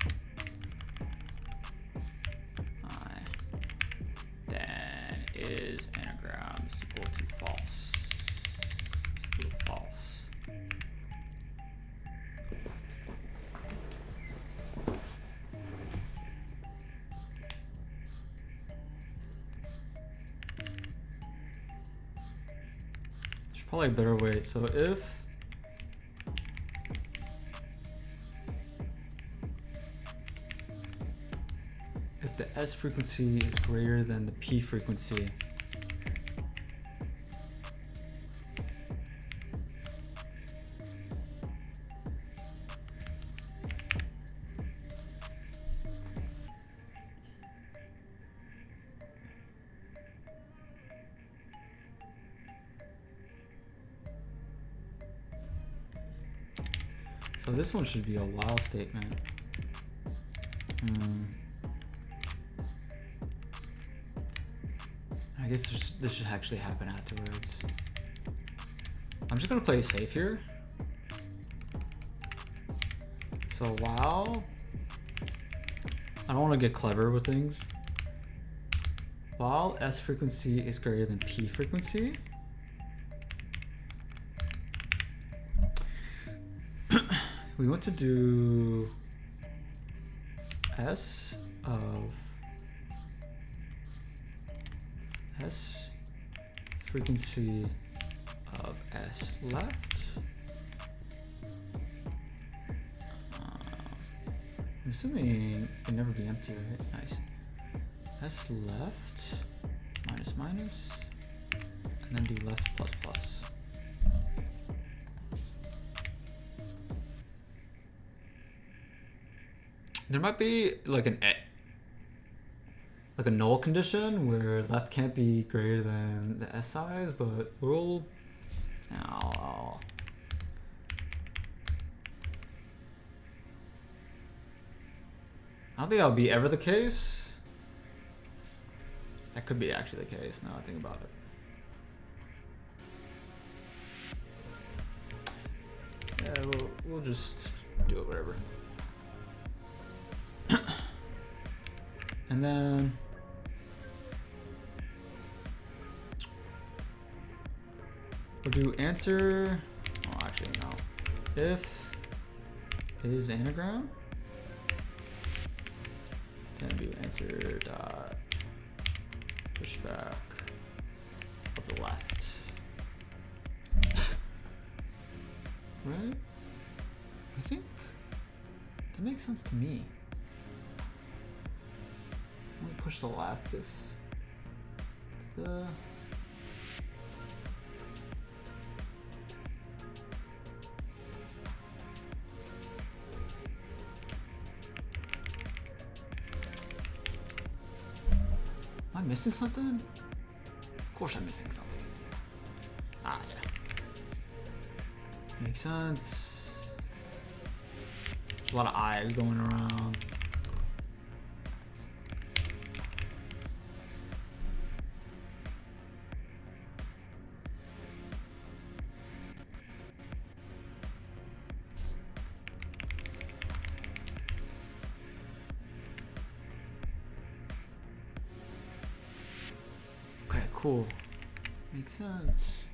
then is anagram is equal to false. Equal to false. There's probably a better way. So if the S frequency is greater than the P frequency, so this one should be a while statement. I guess this should actually happen afterwards. I'm just gonna play safe here. So while I don't want to get clever with things, while S frequency is greater than P frequency, we want to do S frequency of S left. I'm assuming it can never be empty, right? Nice. S left minus minus, and then do left plus plus. There might be like a null condition where left can't be greater than the S size, but we'll I don't think that'll be ever the case. That could be actually the case now I think about it. Yeah, we'll just do it whatever. And then we'll do answer. Oh, actually no. If is anagram, then do answer dot pushback of the left. Right? I think that makes sense to me. Let me push the left if the Am I missing something? Of course I'm missing something. Ah, yeah. Makes sense. There's a lot of eyes going around. Okay, cool. Makes sense.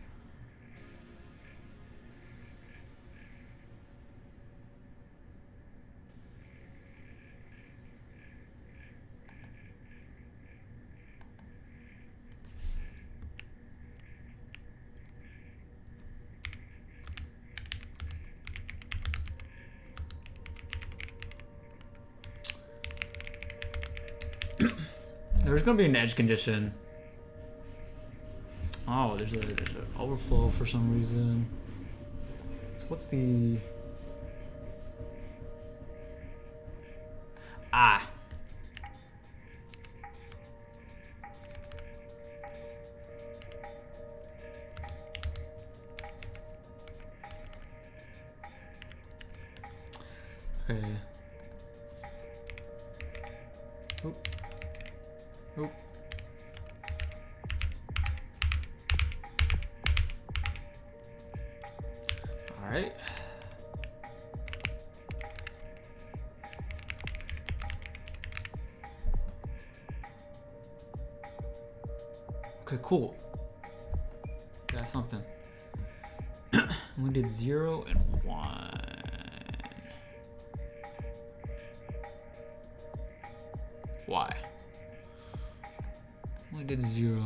There's gonna be an edge condition. Oh, there's an overflow for some reason. So what's the... Ah. Okay. Oop. Oop. All right. Okay, cool. Got something. We did 0 and 1. Why? We did 0.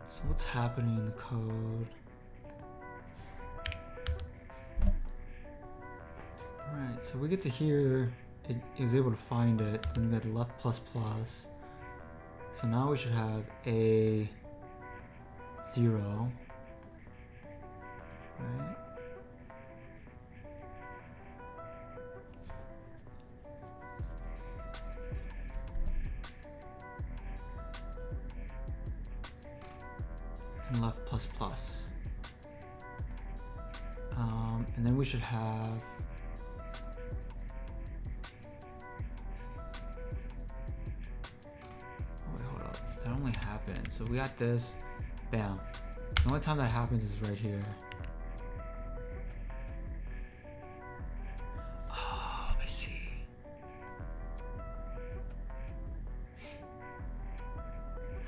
So what's happening in the code? Alright, so we get to here, it was able to find it, then we got left plus plus. So now we should have a 0. Right? And left plus plus. And then we should have that only happened. So we got this. Bam. The only time that happens is right here. Oh, I see.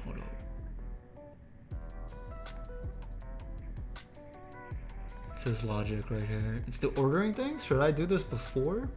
Hold up. It's this logic right here. It's the ordering thing? Should I do this before?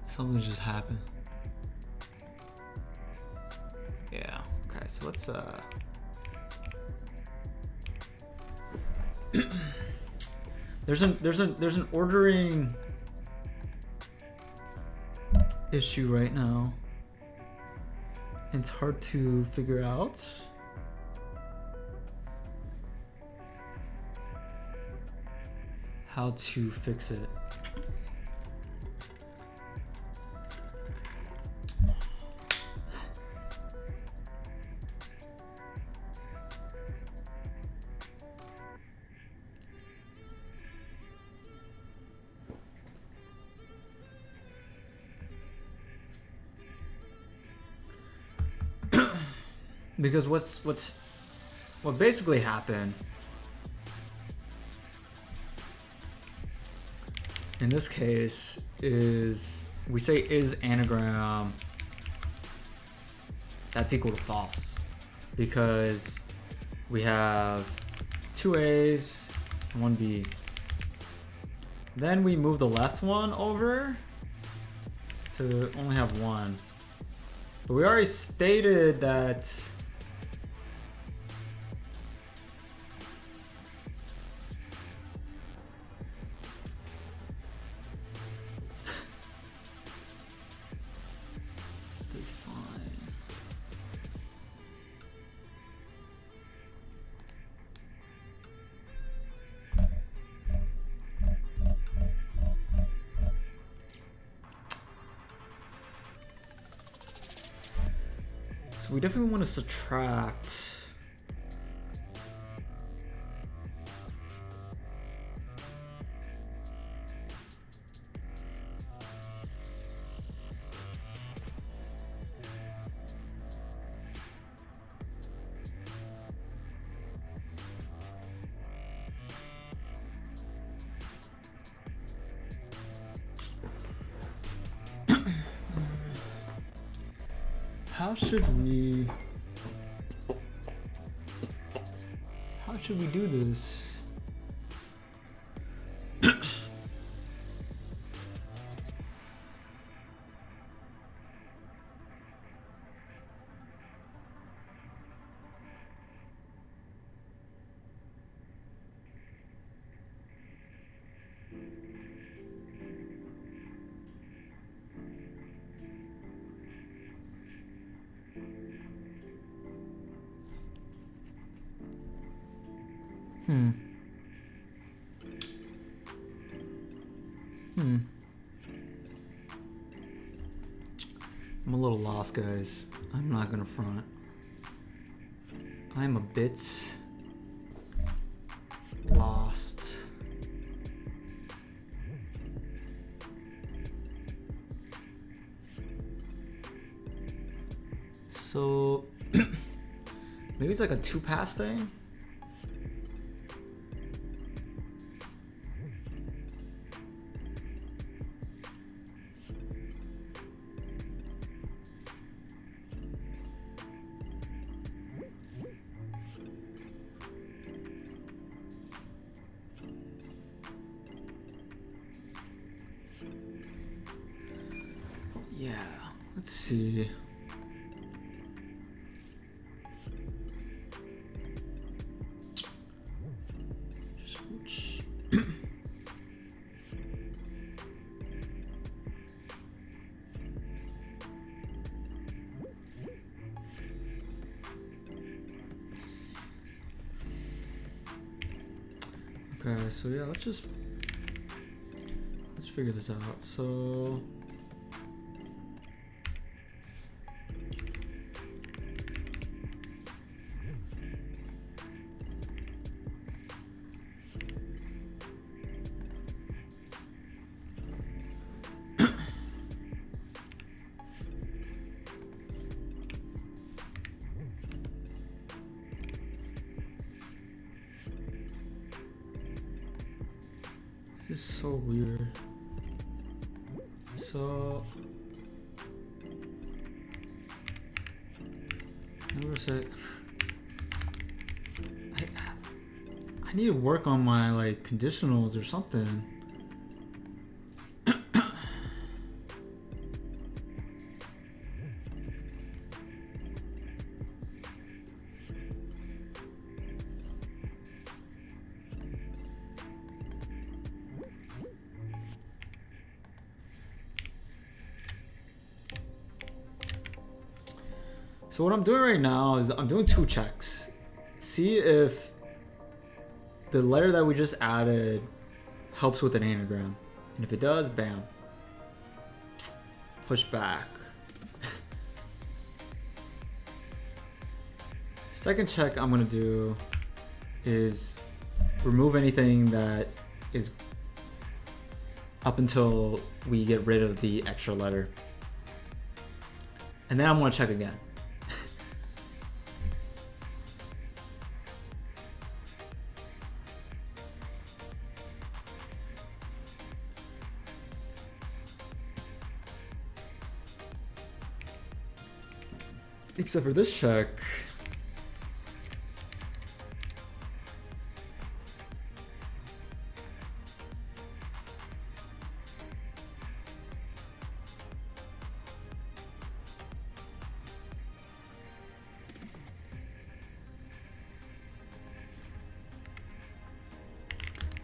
Something just happened. Yeah. Okay. So let's there's an ordering issue right now. It's hard to figure out. How to fix it. Because what basically happened in this case is we say is anagram that's equal to false because we have 2 A's and 1 B. Then we move the left one over to only have 1. But we already stated that So we definitely want to subtract. How should we do this? I'm a little lost, guys. I'm not gonna front. I'm a bit lost. So maybe it's like a 2-pass thing. Yeah, let's see. Switch. Okay, so yeah, let's figure this out. So this is so weird. So I need to work on my like conditionals or something. So what I'm doing right now is I'm doing 2 checks. See if the letter that we just added helps with an anagram. And if it does, bam. Push back. Second check I'm gonna do is remove anything that is up until we get rid of the extra letter. And then I'm gonna check again. Except for this check.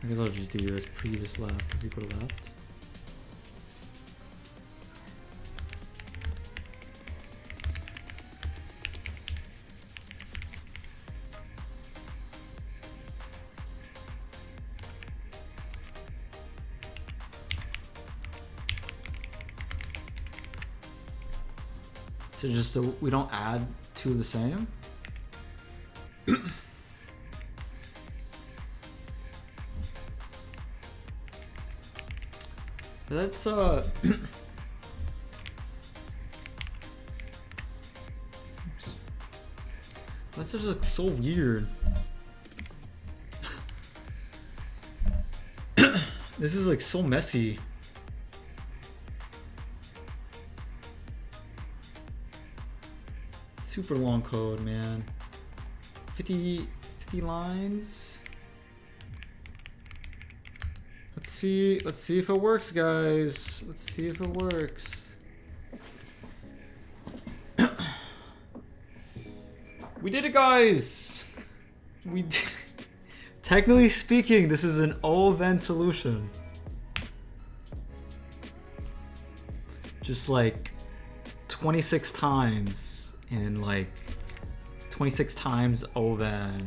I guess I'll just do as previous left is equal to left. So just so we don't add two the same. That's that's just like so weird. This is like so messy. Super long code, man. 50 lines. Let's see if it works, guys. Let's see if it works. We did it, guys. We did. Technically speaking, this is an O-event solution. Just like 26 times and like 26 times O-event.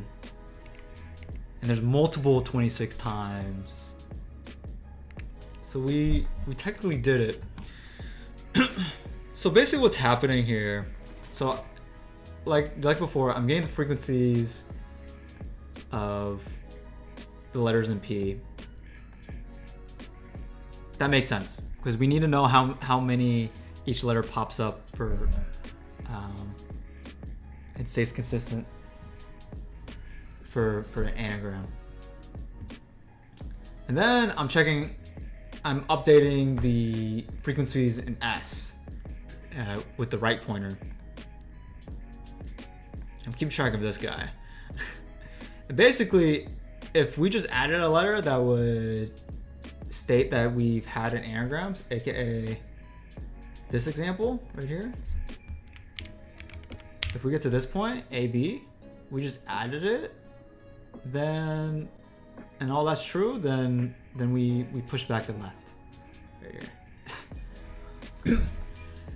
And there's multiple 26 times. So we technically did it. So basically what's happening here, so like before, I'm getting the frequencies of the letters in P. That makes sense because we need to know how many each letter pops up for it stays consistent for an anagram. And then I'm updating the frequencies in S with the right pointer. I'm keeping track of this guy. Basically, if we just added a letter that would state that we've had an anagrams, aka this example right here. If we get to this point, AB, we just added it, then, and all that's true, then we push back to the left, right here.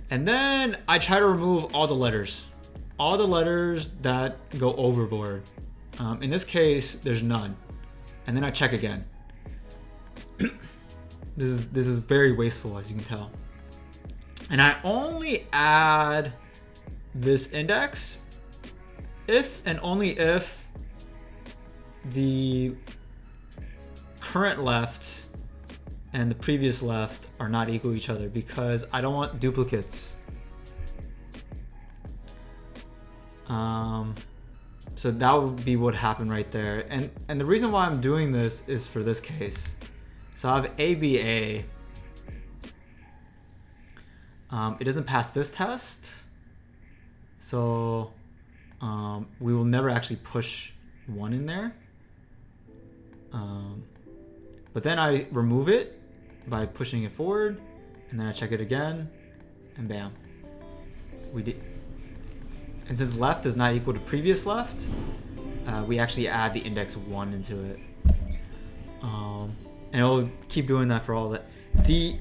And then I try to remove all the letters that go overboard. In this case, there's none. And then I check again. This is very wasteful, as you can tell. And I only add this index if and only if the current left and the previous left are not equal to each other, because I don't want duplicates. So that would be what happened right there. And the reason why I'm doing this is for this case. So I have ABA. It doesn't pass this test. So we will never actually push 1 in there. But then I remove it by pushing it forward, and then I check it again, and bam. We did. And since left is not equal to previous left, we actually add the index 1 into it. And it'll keep doing that for all that. The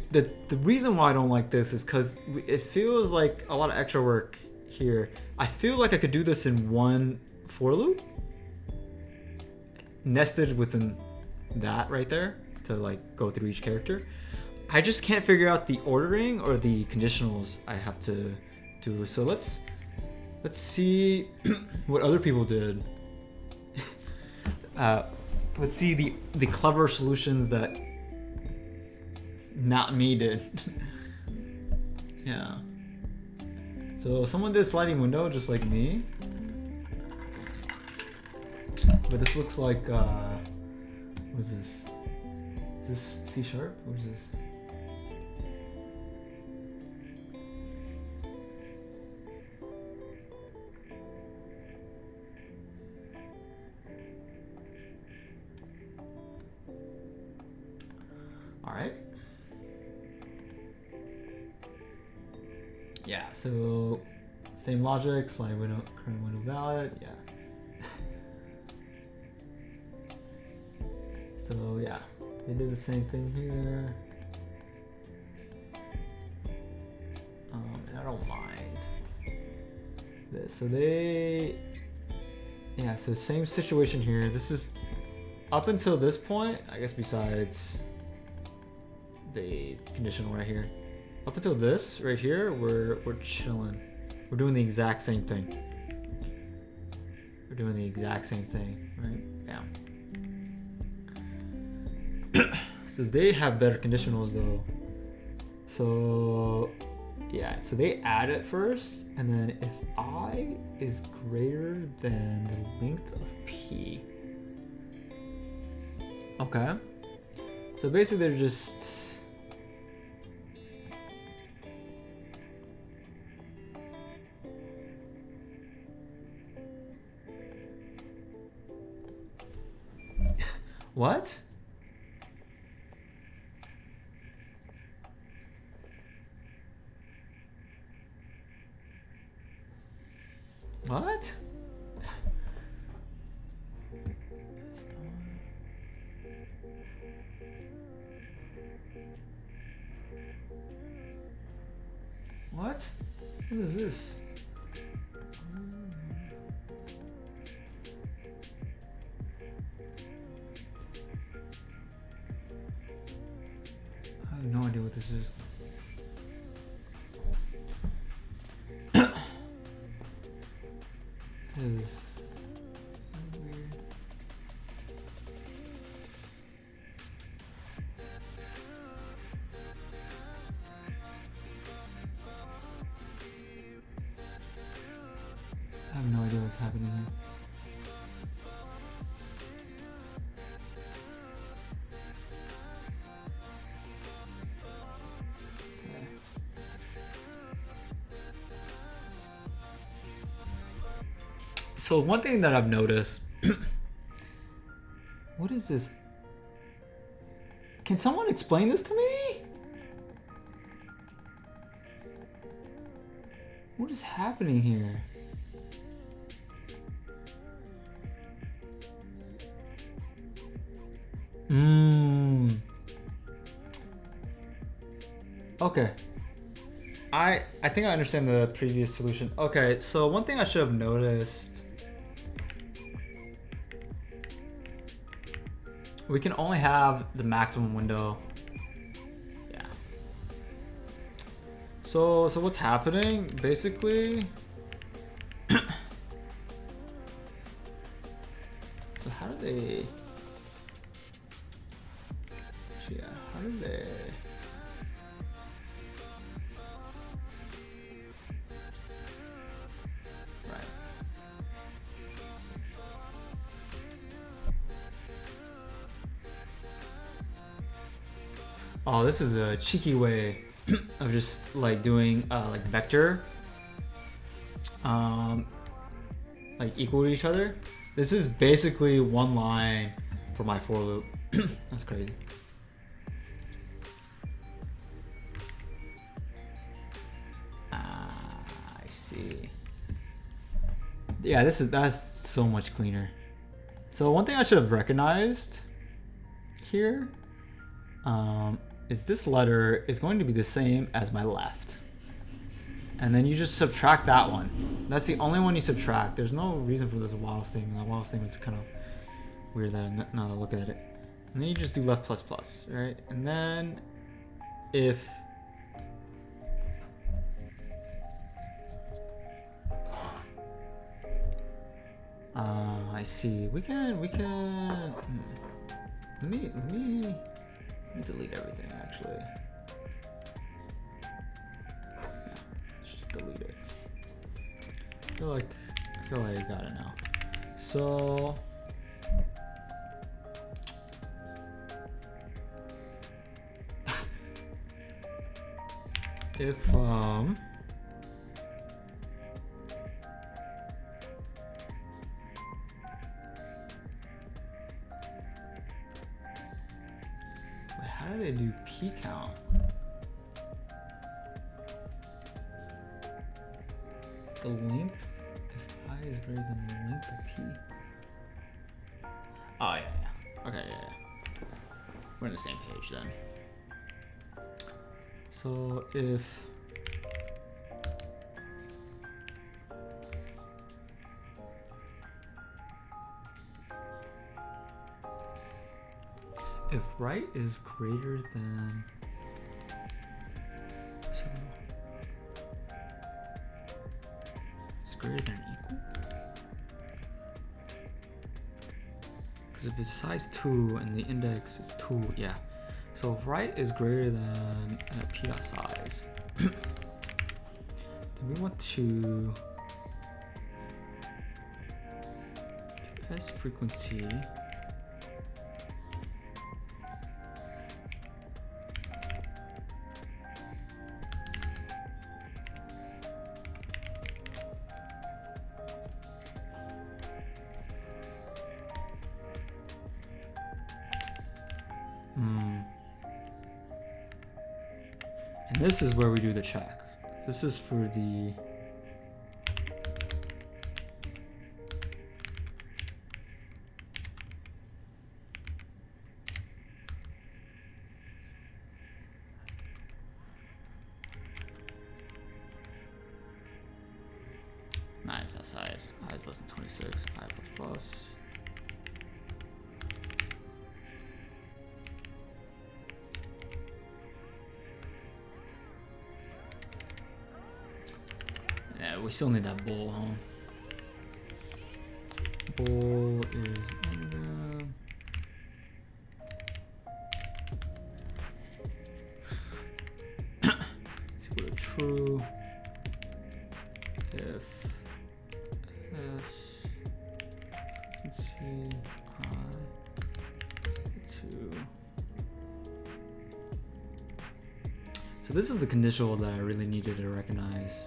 reason why I don't like this is because it feels like a lot of extra work here. I feel like I could do this in one for loop, nested within that right there to like go through each character. I just can't figure out the ordering or the conditionals I have to do. So let's see what other people did. Let's see the clever solutions that not me did. Yeah. So someone did sliding window just like me. But this looks like what is this? Is this C sharp? What is this? All right. Yeah, so same logic, slide window, current window valid, yeah. So yeah, they did the same thing here. And I don't mind this. So yeah, so same situation here. This is up until this point, I guess besides the conditional right here. Up until this right here, we're chilling. We're doing the exact same thing. we're doing the exact same thing, right? Bam. So they have better conditionals though. So yeah, so they add it first, and then if I is greater than the length of P. Okay. So basically they're just what? What? What? What is this? I have no idea what this is. This is weird. I have no idea what's happening here. So one thing that I've noticed, what is this? Can someone explain this to me? What is happening here? Okay. I think I understand the previous solution. Okay, so one thing I should have noticed. We can only have the maximum window. Yeah. So what's happening basically? So how do they? Yeah, how do they? Right. Oh, this is a cheeky way of just like doing like vector like equal to each other. This is basically one line for my for loop. That's crazy. I see. Yeah, that's so much cleaner. So one thing I should have recognized here is this letter is going to be the same as my left. And then you just subtract that one. That's the only one you subtract. There's no reason for this while statement. That while statement is kind of weird that now that I look at it. And then you just do left plus plus, right? And then if I see. We can let me delete everything actually. Yeah, let's just delete it. I feel like I got it now. So if how do they do P count? The length, if I is greater than the length of P. Oh yeah. Okay, yeah. We're on the same page then. So if right is greater than, so it's greater than equal. Because if it's size 2 and the index is 2, yeah. So if right is greater than p dot size, then we want to S frequency and this is where we do the check. This is for the nice, that size. I is less than 26, I plus plus. Yeah, we still need that bowl, huh? Bowl is negative. It's equal to true if S, let's see, I, 2. So this is the conditional that I really needed to recognize.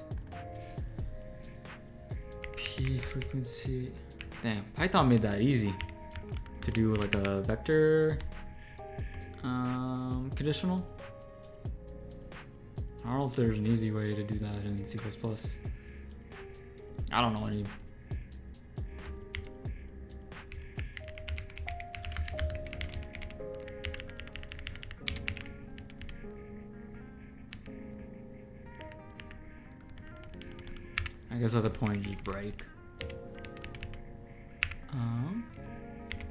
P frequency. Damn, Python made that easy to do like a vector conditional. I don't know if there's an easy way to do that in C++. I don't know any. I guess at the point you just break.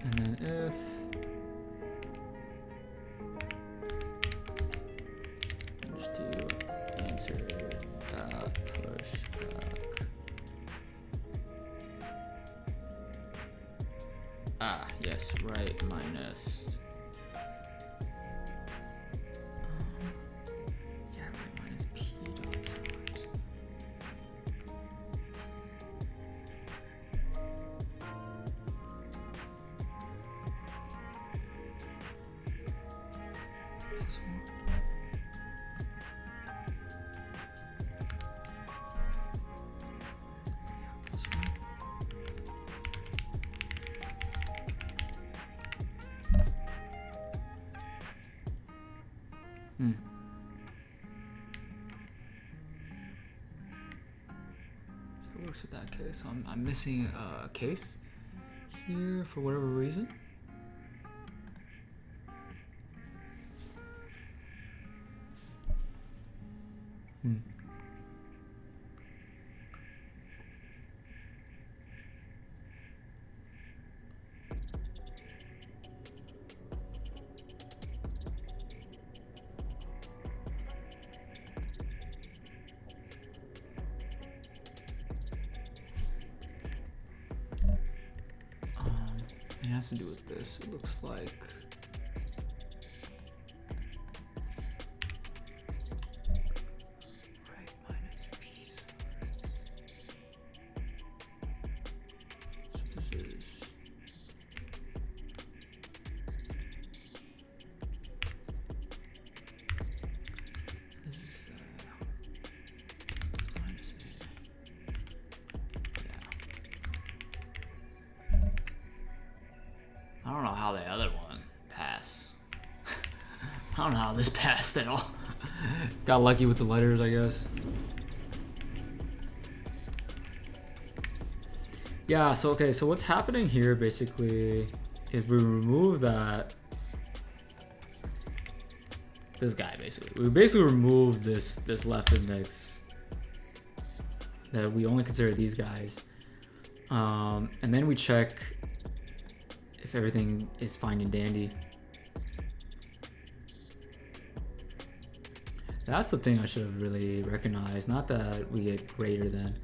And then if just do answer dot push back. Yes, right minus. Yeah, right minus p dot size. This one. This one. So it works with that case. So I'm missing a case here for whatever reason. It has to do with this. It looks like right minus p. So this is minus a. Yeah. I don't know how the other one passed. I don't know how this passed at all. Got lucky with the letters, I guess. Yeah, so okay, so what's happening here basically is we remove this guy basically. We basically remove this left index that we only consider these guys. And then we check if everything is fine and dandy. That's the thing I should have really recognized, not that we get greater than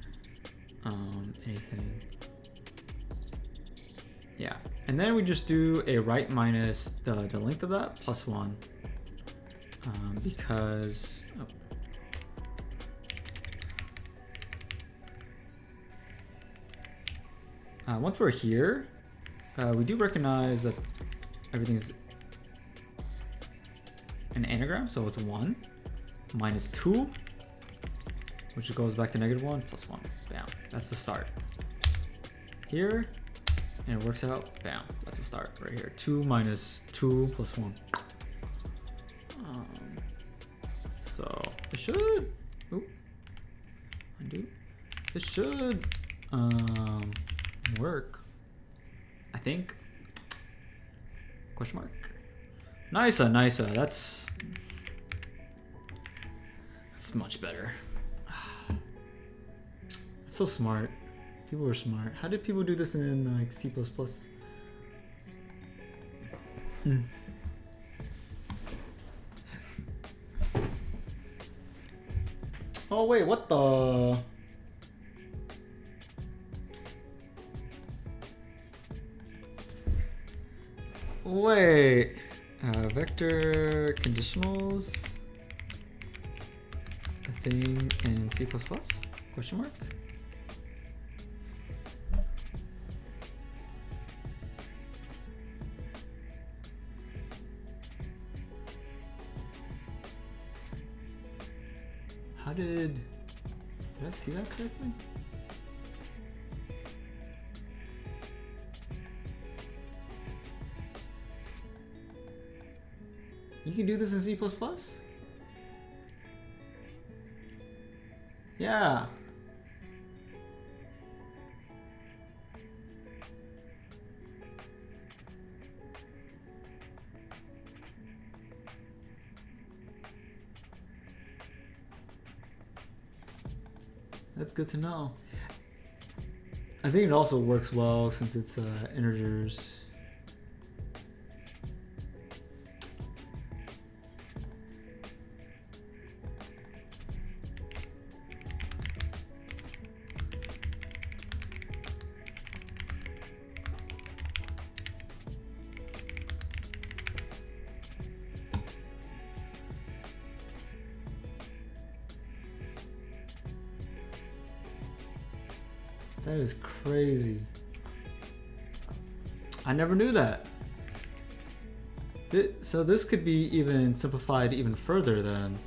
anything. Yeah, And then we just do a right minus the length of that plus 1. Because... once we're here, we do recognize that everything's an anagram, so it's 1 minus 2, which goes back to -1 plus 1. Bam. That's the start. Here, and it works out. Bam. That's the start right here. 2 minus 2 plus 1. So it should. Oop. Undo. It should work. I think. Question mark. Nicer. That's much better. It's so smart. People are smart. How did people do this in like C++? Oh wait, what the? Wait, vector conditionals, a thing in C++? Question mark? How did I see that correctly? You can do this in C++? Yeah. That's good to know. I think it also works well since it's integers. That is crazy. I never knew that. So this could be even simplified even further then.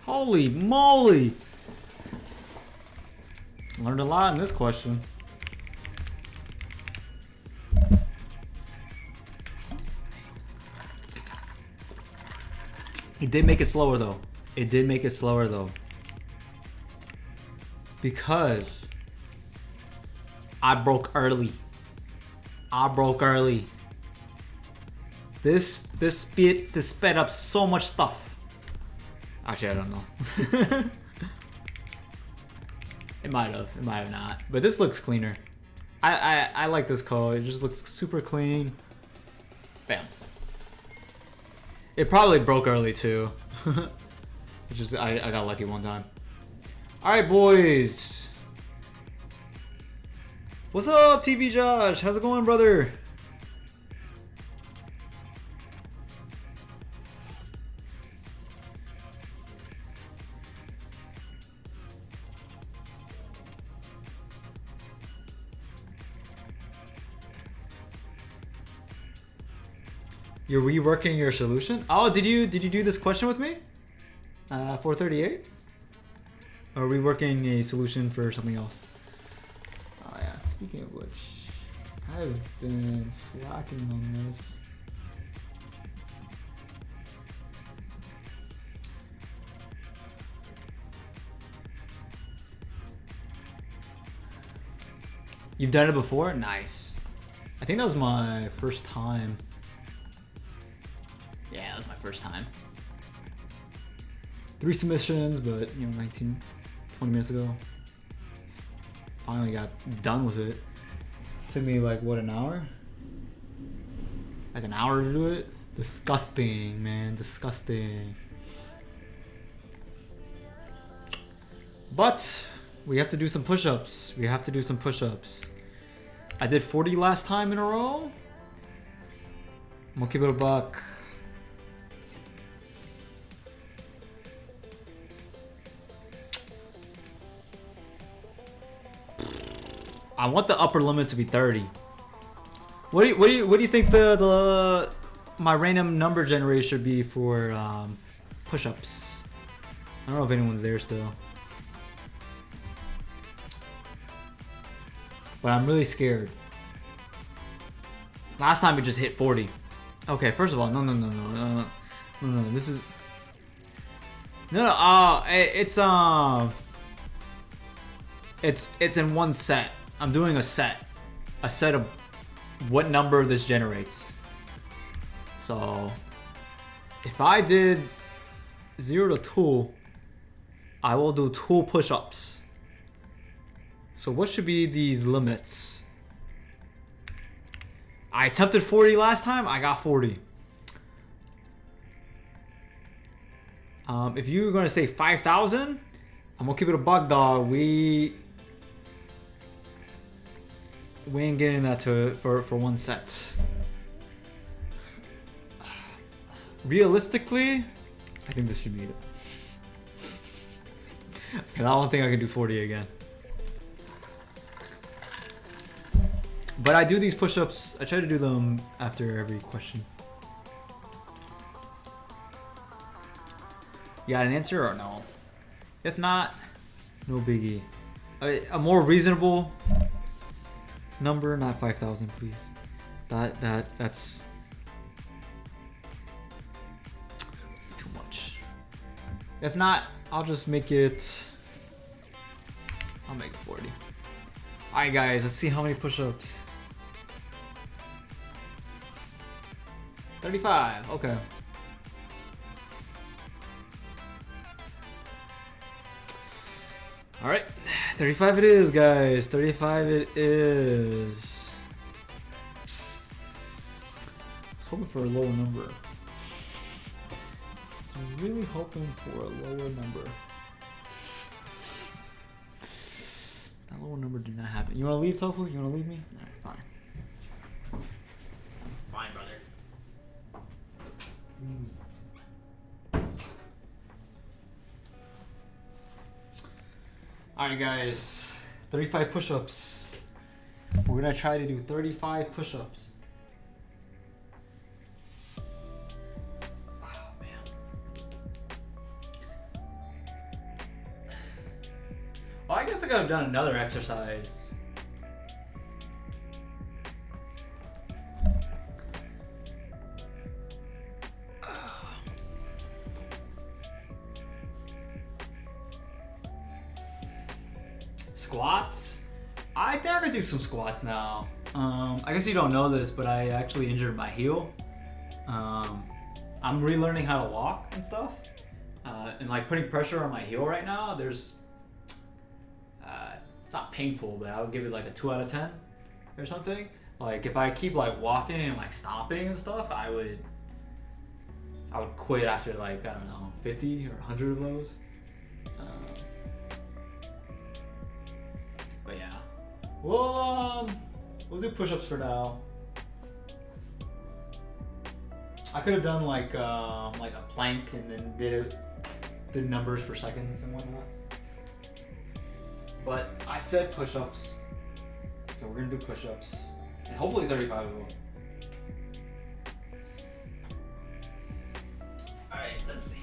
Holy moly! Learned a lot in this question. It did make it slower though. It did make it slower though. Because I broke early. This sped up so much stuff. Actually, I don't know. It might have not. But this looks cleaner. I like this code. It just looks super clean. Bam. It probably broke early too. It's just I got lucky one time. Alright boys. What's up, TV Josh? How's it going, brother? You're reworking your solution? Oh, did you do this question with me? 438? Or reworking a solution for something else? Oh yeah, speaking of which, I've been slacking on this. You've done it before? Nice. I think that was my first time. that was my first time. 3 submissions, but you know, 19, 20 minutes ago. Finally got done with it. Took me like, what, an hour? Like an hour to do it? Disgusting, man, disgusting. But we have to do some push-ups. We have to do some push-ups. I did 40 last time in a row. I'm gonna keep it a buck. I want the upper limit to be 30. What do you think my random number generator should be for push-ups? I don't know if anyone's there still. But I'm really scared. Last time it just hit 40. Okay, first of all, no. This is it's in one set. I'm doing a set of what number this generates. So if I did 0 to 2, I will do 2 push-ups. So what should be these limits? I attempted 40 last time, I got 40. If you were gonna say 5,000, I'm gonna keep it a buck, dog. We ain't getting that for one set. Realistically, I think this should be it. Cause I don't think I can do 40 again. But I do these push-ups, I try to do them after every question. You got an answer or no? If not, no biggie. A more reasonable number, not 5,000, please. That's too much. If not, I'll just make it. I'll make it 40. All right, guys. Let's see how many push-ups. 35. Okay. All right, 35 it is, guys. 35 it is. I was hoping for a lower number. I'm really hoping for a lower number. That lower number did not happen. You want to leave, Tofu? You want to leave me? All right, fine. Fine, brother. Alright, guys, 35 push-ups. We're gonna try to do 35 push-ups. Oh, man. Well, I guess I could have done another exercise. Squats? I think I could do some squats now. I guess you don't know this, but I actually injured my heel. I'm relearning how to walk and stuff. And like putting pressure on my heel right now, it's not painful, but I would give it like a 2 out of 10 or something. Like if I keep like walking and like stomping and stuff, I would quit after like, I don't know, 50 or 100 of those. But yeah, we'll do push-ups for now. I could have done like a plank and then did numbers for seconds and whatnot. But I said push-ups, so we're gonna do push-ups and hopefully 35 of them. All right, let's see.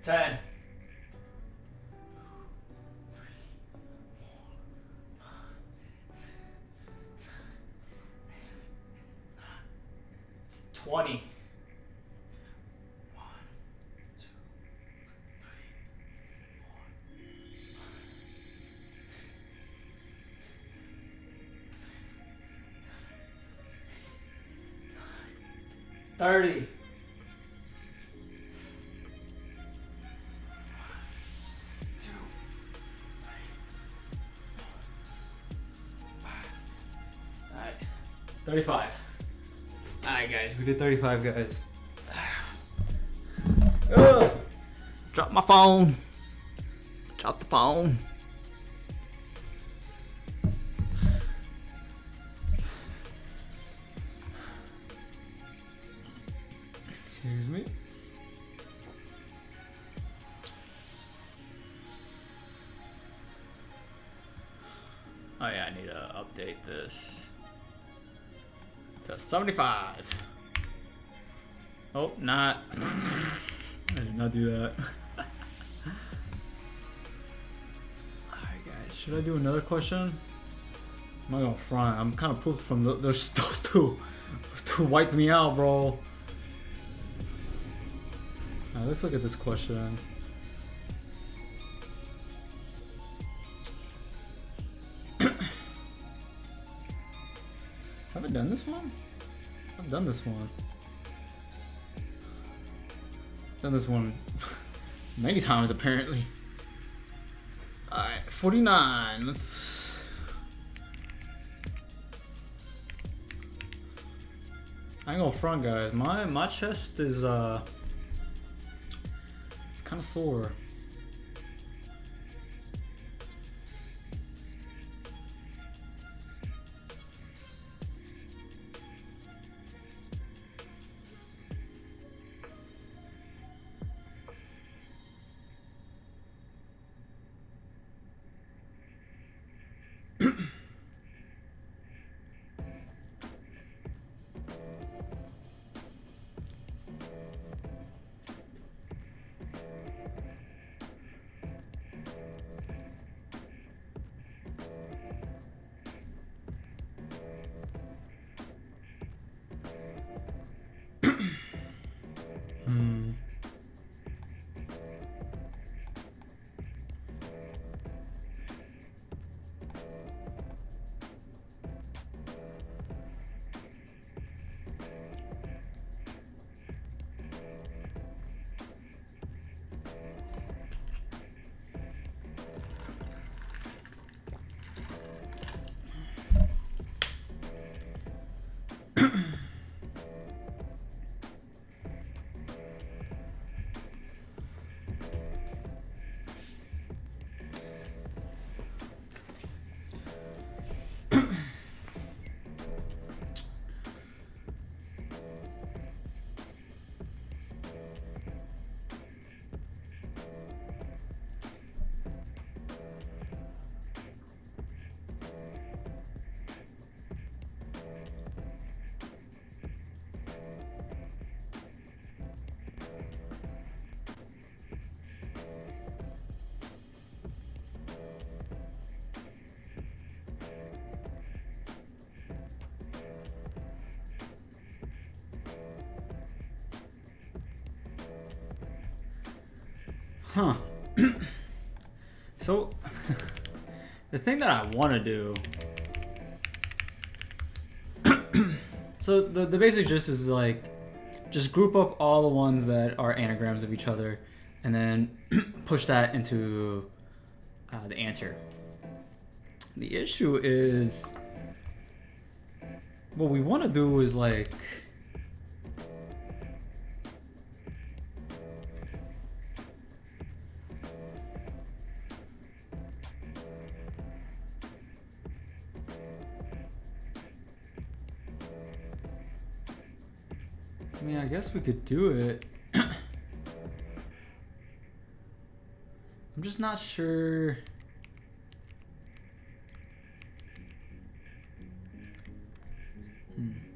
10. 20. 1, 2, 3, 4, 5, 6, 7, 8, 9, 10. 30. Alright. 35. Alright guys, we did 35 guys. Ugh. Drop my phone. Drop the phone. Excuse me. Oh yeah, I need to update this to 75. Oh, not. I did not do that. Alright guys, should I do another question? I'm not gonna front. I'm kind of pooped from those two. Those two wiped me out, bro. Alright, let's look at this question. Have I done this one? I've done this one. Done this one many times apparently. Alright, 49. Let's. I ain't gonna front, guys. My chest is it's kind of sore. Huh. So, the thing that I want to do. So the basic gist is like, just group up all the ones that are anagrams of each other, and then push that into the answer. The issue is, what we want to do is like. I mean, I guess we could do it. I'm just not sure.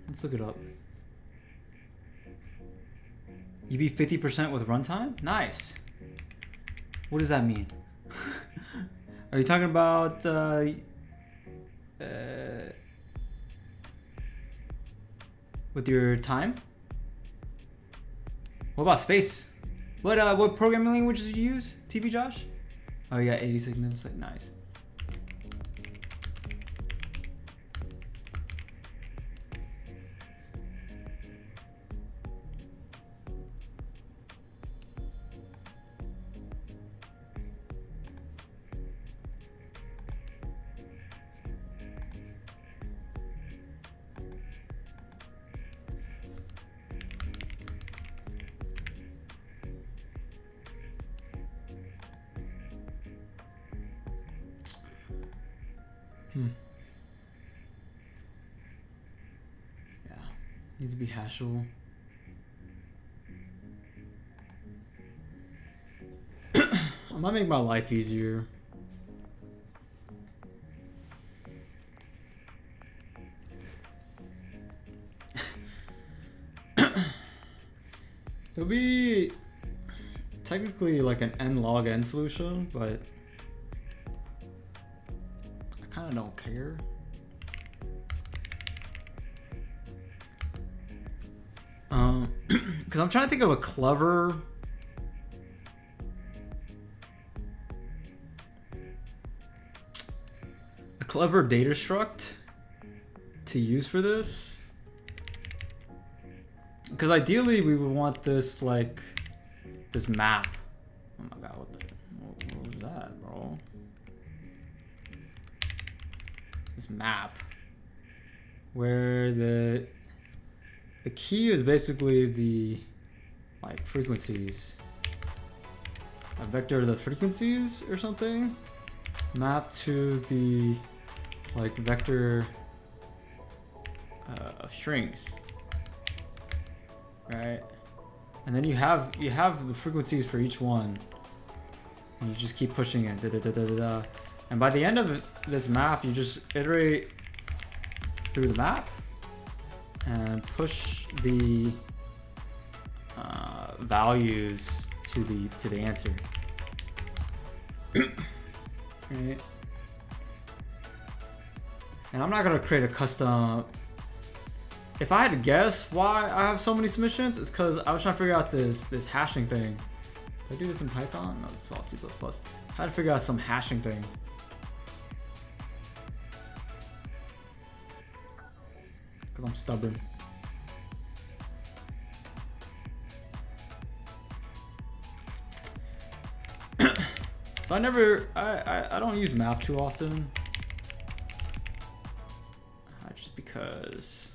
Let's look it up. You beat 50% with runtime? Nice. What does that mean? Are you talking about with your time? What about space? What programming languages did you use? TV Josh? Oh, you got 86 milliseconds. Nice. Yeah, needs to be hashable. I might make my life easier. It'll be technically like an n log n solution, but I kind of don't care. Because I'm trying to think of a clever data struct to use for this. Because ideally we would want this like this map. Oh my god, what was that, bro? This map where the key is basically the like frequencies. A vector of the frequencies or something. Map to the like vector of strings. Right? And then you have the frequencies for each one. And you just keep pushing it. Da, da, da, da, da, da. And by the end of this map, you just iterate through the map and push the values to the answer. Right? And I'm not gonna create a custom. If I had to guess why I have so many submissions, it's because I was trying to figure out this hashing thing. Did I do this in Python? No, this is all C++. I had to figure out some hashing thing. Because I'm stubborn. So I don't use map too often. Just because.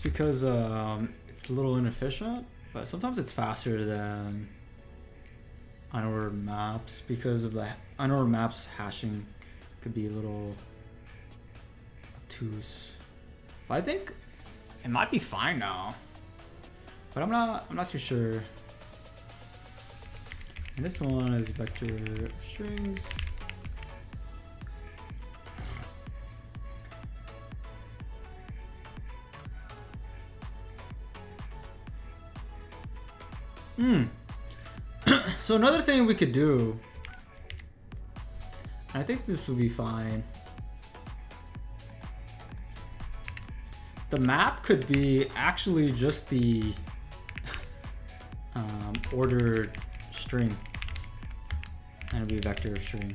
Because it's a little inefficient, but sometimes it's faster than unordered maps because of the unordered maps hashing could be a little obtuse. But I think it might be fine now, but I'm not too sure. And this one is vector strings. So another thing we could do, I think this would be fine. The map could be actually just the ordered string, and it'll be a vector of string.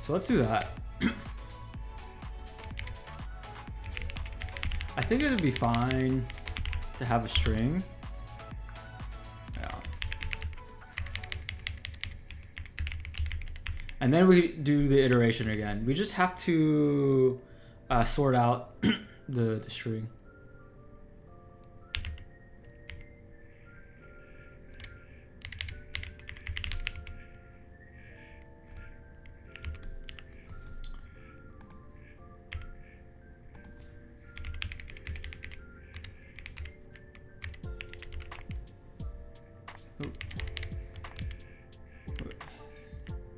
So let's do that. I think it would be fine to have a string. Yeah. And then we do the iteration again. We just have to sort out the string.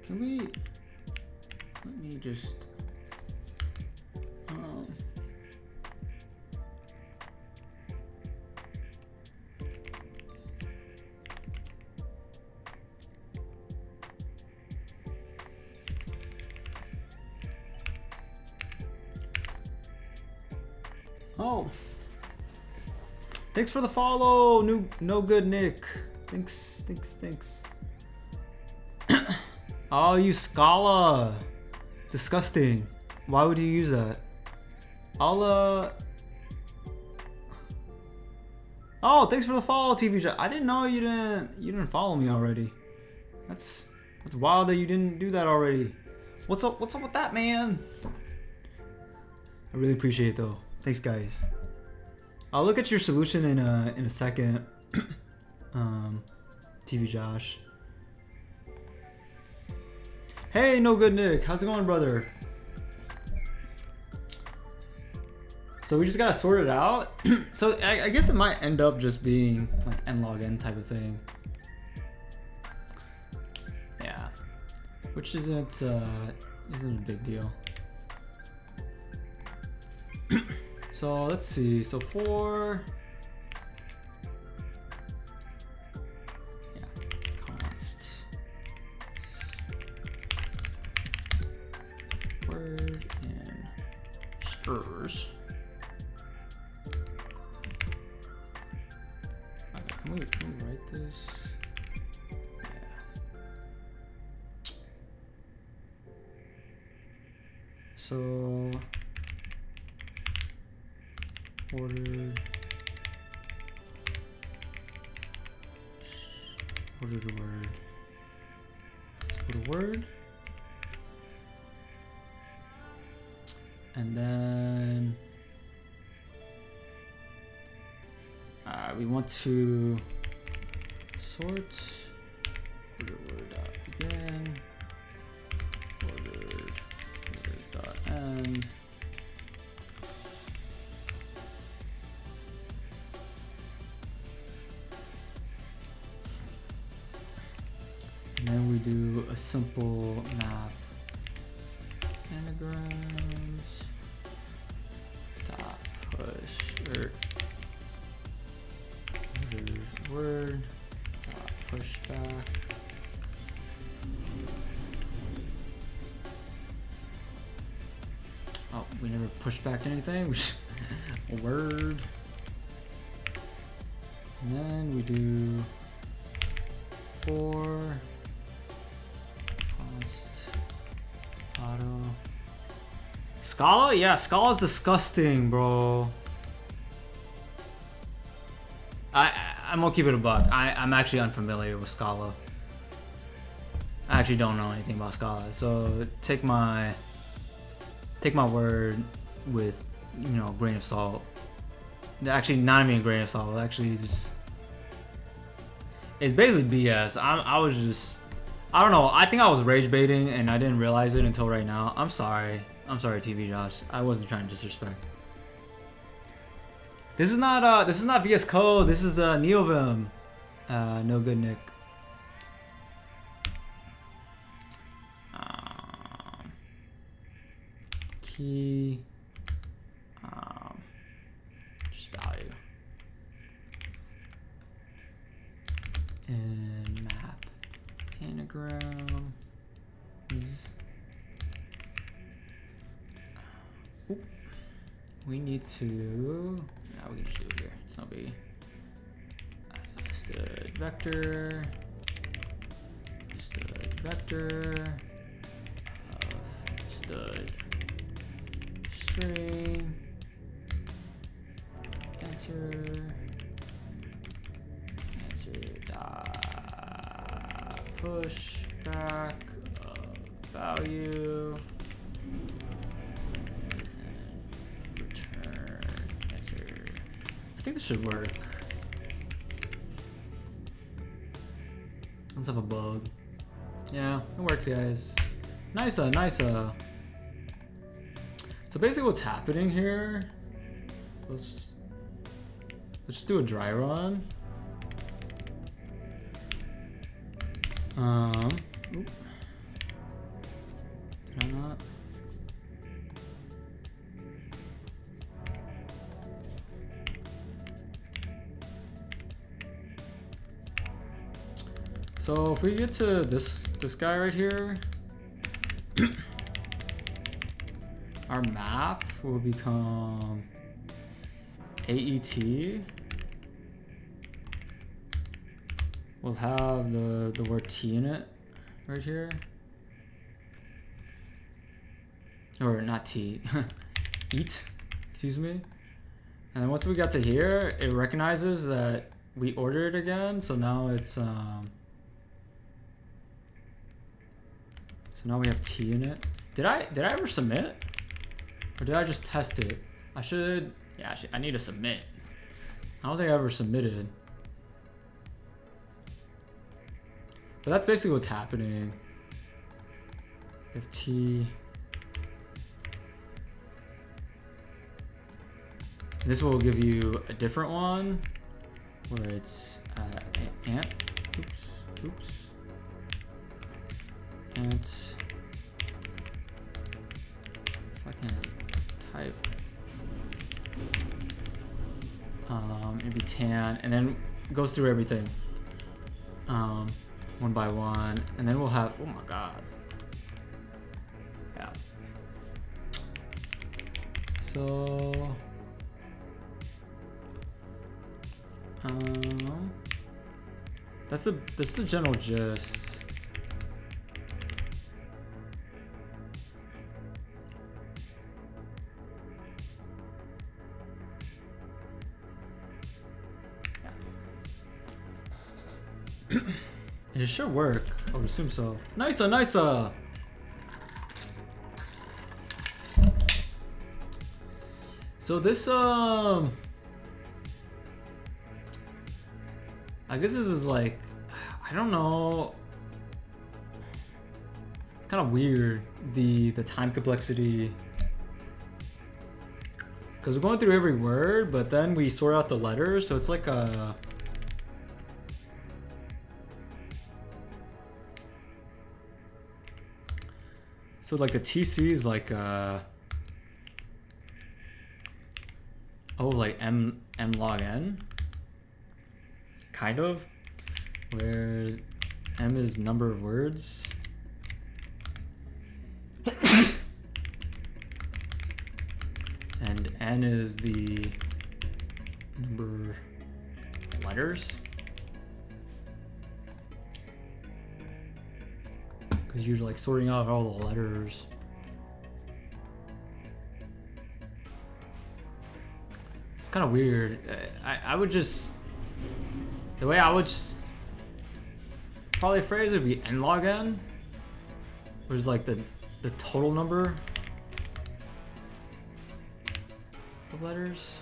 Can we, let me just, oh, thanks for the follow, no good Nick. Thanks. Oh, you Scala. Disgusting. Why would you use that? Oh, thanks for the follow, TV. I didn't know you didn't follow me already. That's wild that you didn't do that already. What's up with that, man? I really appreciate it though. Thanks, guys. I'll look at your solution in a second. TV Josh. Hey, no good Nick. How's it going, brother? So we just gotta sort it out. So I guess it might end up just being like n log n type of thing. Yeah, which isn't a big deal. So let's see. So for const word in strs. Can we write this? Yeah. So ordered word. Let's put a word. And then we want to sort order dot begin, order dot end. And then we do a simple map anagrams dot push word dot push back. Oh, we never push back anything. A word. And then we do for const auto Scala. Yeah, Scala's disgusting, bro. I'm gonna keep it a buck. I'm actually unfamiliar with Scala. I actually don't know anything about Scala, so take my word with, you know, a grain of salt. Actually, not even a grain of salt. Actually, just it's basically BS. I was just, I don't know. I think I was rage baiting and I didn't realize it until right now. I'm sorry, TV Josh. I wasn't trying to disrespect. This is not VS Code. This is NeoVim. No good Nick. Key. Just value. And map anagram. Oop. We need to. Now we can just do it here. It's no biggie. Stud vector. Stud vector. Stud string. Answer dot push back value. I think this should work. Let's have a bug. Yeah, it works, guys. Nice. So basically what's happening here, let's just do a dry run. Oop. Did I not? So if we get to this guy right here, our map will become AET. We'll have the word T in it right here. Or not T, eat, excuse me. And then once we got to here, it recognizes that we ordered it again. So now it's, so now we have T in it. Did I ever submit? Or did I just test it? I need to submit. I don't think I ever submitted. But that's basically what's happening. If T. This will give you a different one where it's ant. Oops. Ant. If I can type. Maybe tan, and then goes through everything. One by one, and then we'll have. Oh my god. Yeah. So. That's the general gist. It should work. I would assume so. Nicer, nicer. So this I guess this is like, I don't know. It's kind of weird, the time complexity. Because we're going through every word, but then we sort out the letters, so it's like a... So like the TC is like like m log n, kind of, where m is number of words. And n is the number of letters. Because you're like sorting out all the letters. It's kind of weird. I would just, the way I would probably phrase it would be n log n, which is like the total number of letters.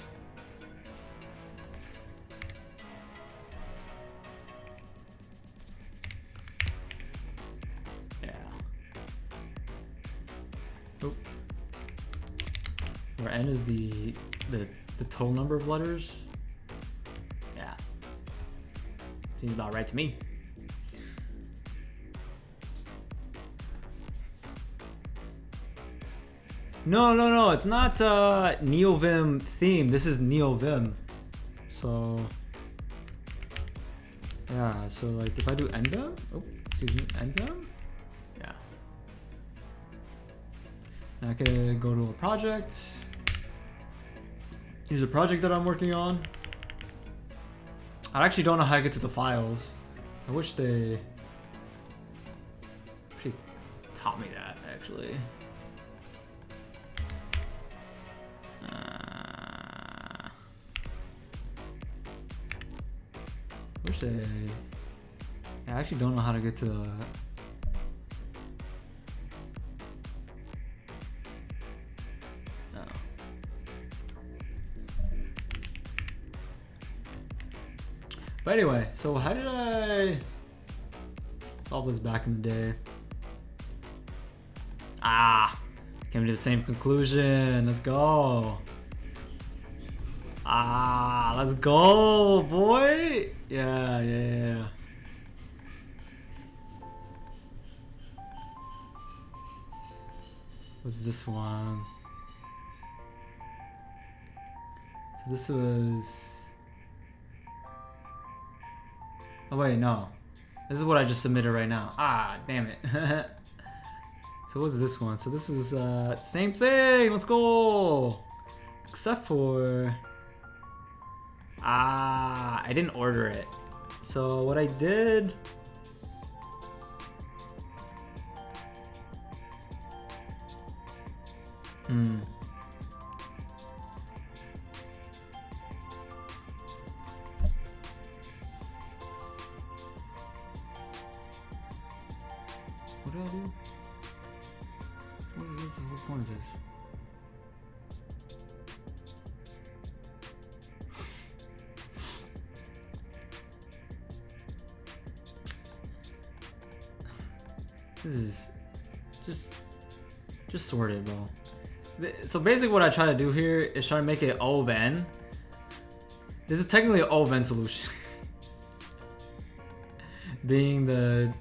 Where n is the total number of letters. Yeah. Seems about right to me. No, it's not NeoVim theme. This is NeoVim. So yeah, so like if I do nvim, nvim, yeah. And I could go to a project. Here's a project that I'm working on. I actually don't know how to get to the files. I wish they actually taught me that, actually. Wish they... I actually don't know how to get to the... But anyway, so how did I solve this back in the day? Came to the same conclusion. Let's go. Let's go, boy. Yeah. What's this one? So this was... Oh wait, no. This is what I just submitted right now. Damn it. So what's this one? So this is same thing. Let's go. Except for I didn't order it. So what I did, what did I do? What is the whole point of this? This is just sorted, bro. So basically what I try to do here is try to make it O of N. This is technically an O of N solution. Being the...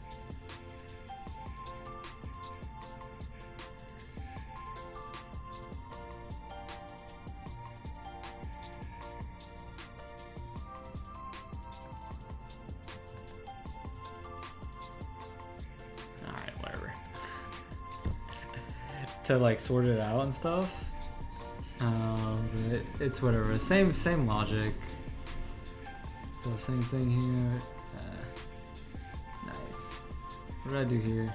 Alright, whatever. To like sort it out and stuff. It's whatever. Same logic. So same thing here. Nice. What did I do here?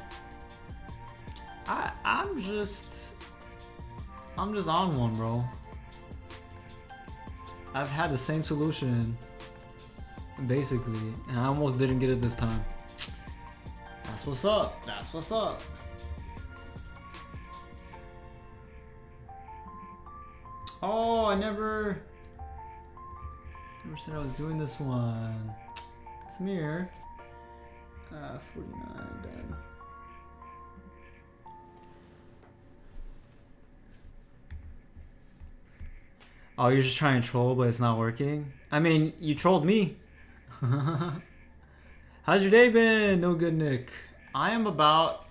I'm just on one, bro. I've had the same solution basically, and I almost didn't get it this time. That's what's up. That's what's up. Oh, I never said I was doing this one. Samir. 49, done. Oh, you're just trying to troll, but it's not working? I mean, you trolled me. How's your day been? No good, Nick. I am about...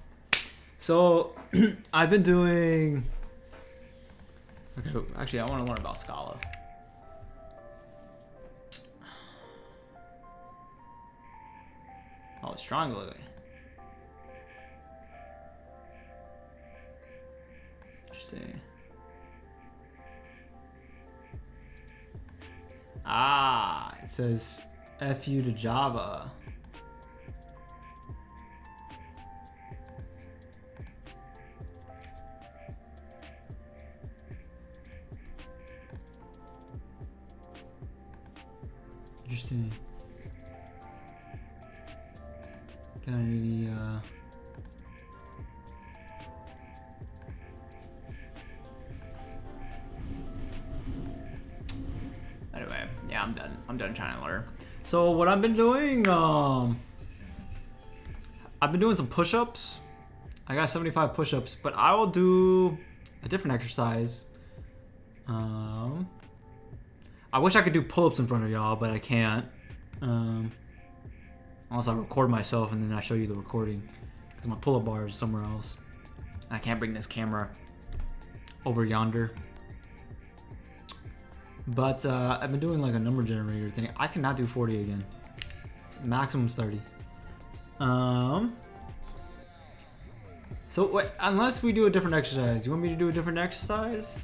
So, I've been doing... Okay, actually, I want to learn about Scala. Oh, strongly. Interesting. Ah, it says FU to Java. Interesting. Got any Anyway, yeah, I'm done. I'm done trying to learn. So what I've been doing, I've been doing some push-ups. I got 75 push-ups, but I will do a different exercise. I wish I could do pull-ups in front of y'all, but I can't. Unless I record myself and then I show you the recording, because my pull-up bar is somewhere else. I can't bring this camera over yonder. But I've been doing like a number generator thing. I cannot do 40 again. Maximum 30. So wait, unless we do a different exercise, you want me to do a different exercise?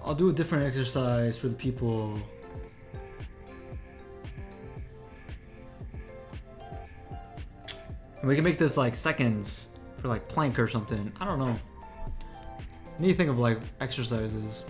I'll do a different exercise for the people. And we can make this like seconds for like plank or something. I don't know. I need to think of like exercises.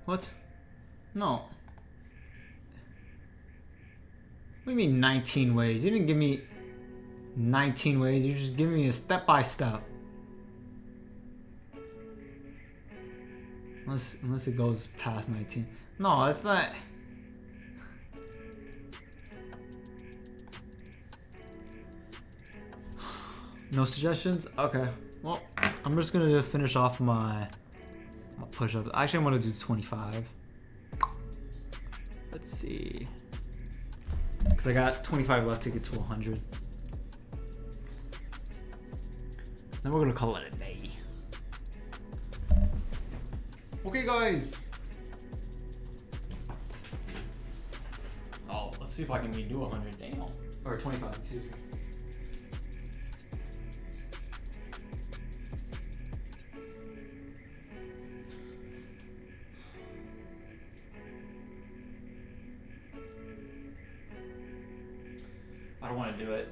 What? No. What do you mean 19 ways? You didn't give me 19 ways. You just give me a step-by-step. Unless it goes past 19. No, it's not. No suggestions? Okay. Well, I'm just gonna finish off my push-ups. Actually, I'm gonna do 25. Let's see. Because I got 25 left to get to 100. Then we're gonna call it a day. Okay, guys. Oh, let's see if I can redo 100. Damn. Or 25, excuse me. I don't want to do it.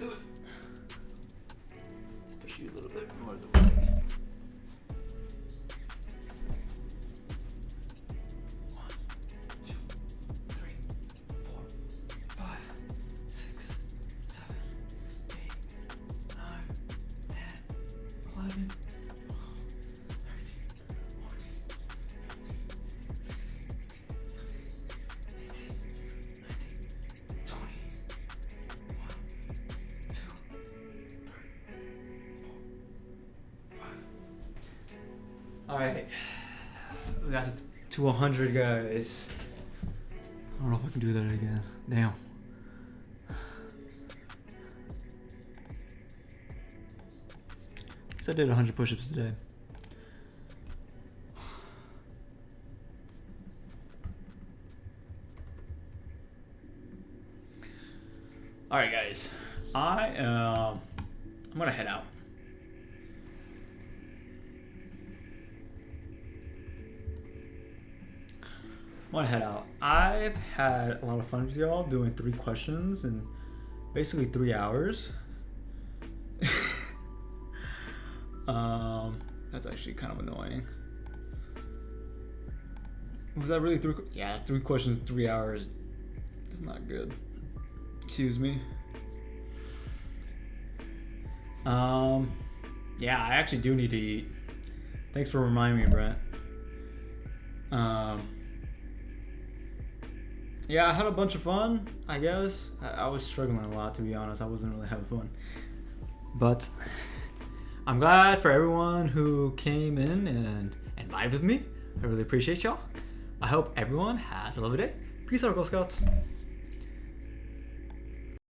do it. Let's push you a little bit more of the way. 1, 2, 3, 4, 5, 6, 7, 8, 9, 10, 11. 'Alright, we got to 100, guys. I don't know if I can do that again. Damn. So I did 100 push-ups today. Alright, guys. I'm gonna head out. I'm gonna head out. I've had a lot of fun with y'all doing 3 questions in basically 3 hours. That's actually kind of annoying. Was that really 3? Yeah, 3 questions, 3 hours. That's not good. Excuse me. Yeah, I actually do need to eat. Thanks for reminding me, Brent. Yeah, I had a bunch of fun, I guess. I was struggling a lot, to be honest. I wasn't really having fun. But I'm glad for everyone who came in and vibed with me. I really appreciate y'all. I hope everyone has a lovely day. Peace out, Girl Scouts.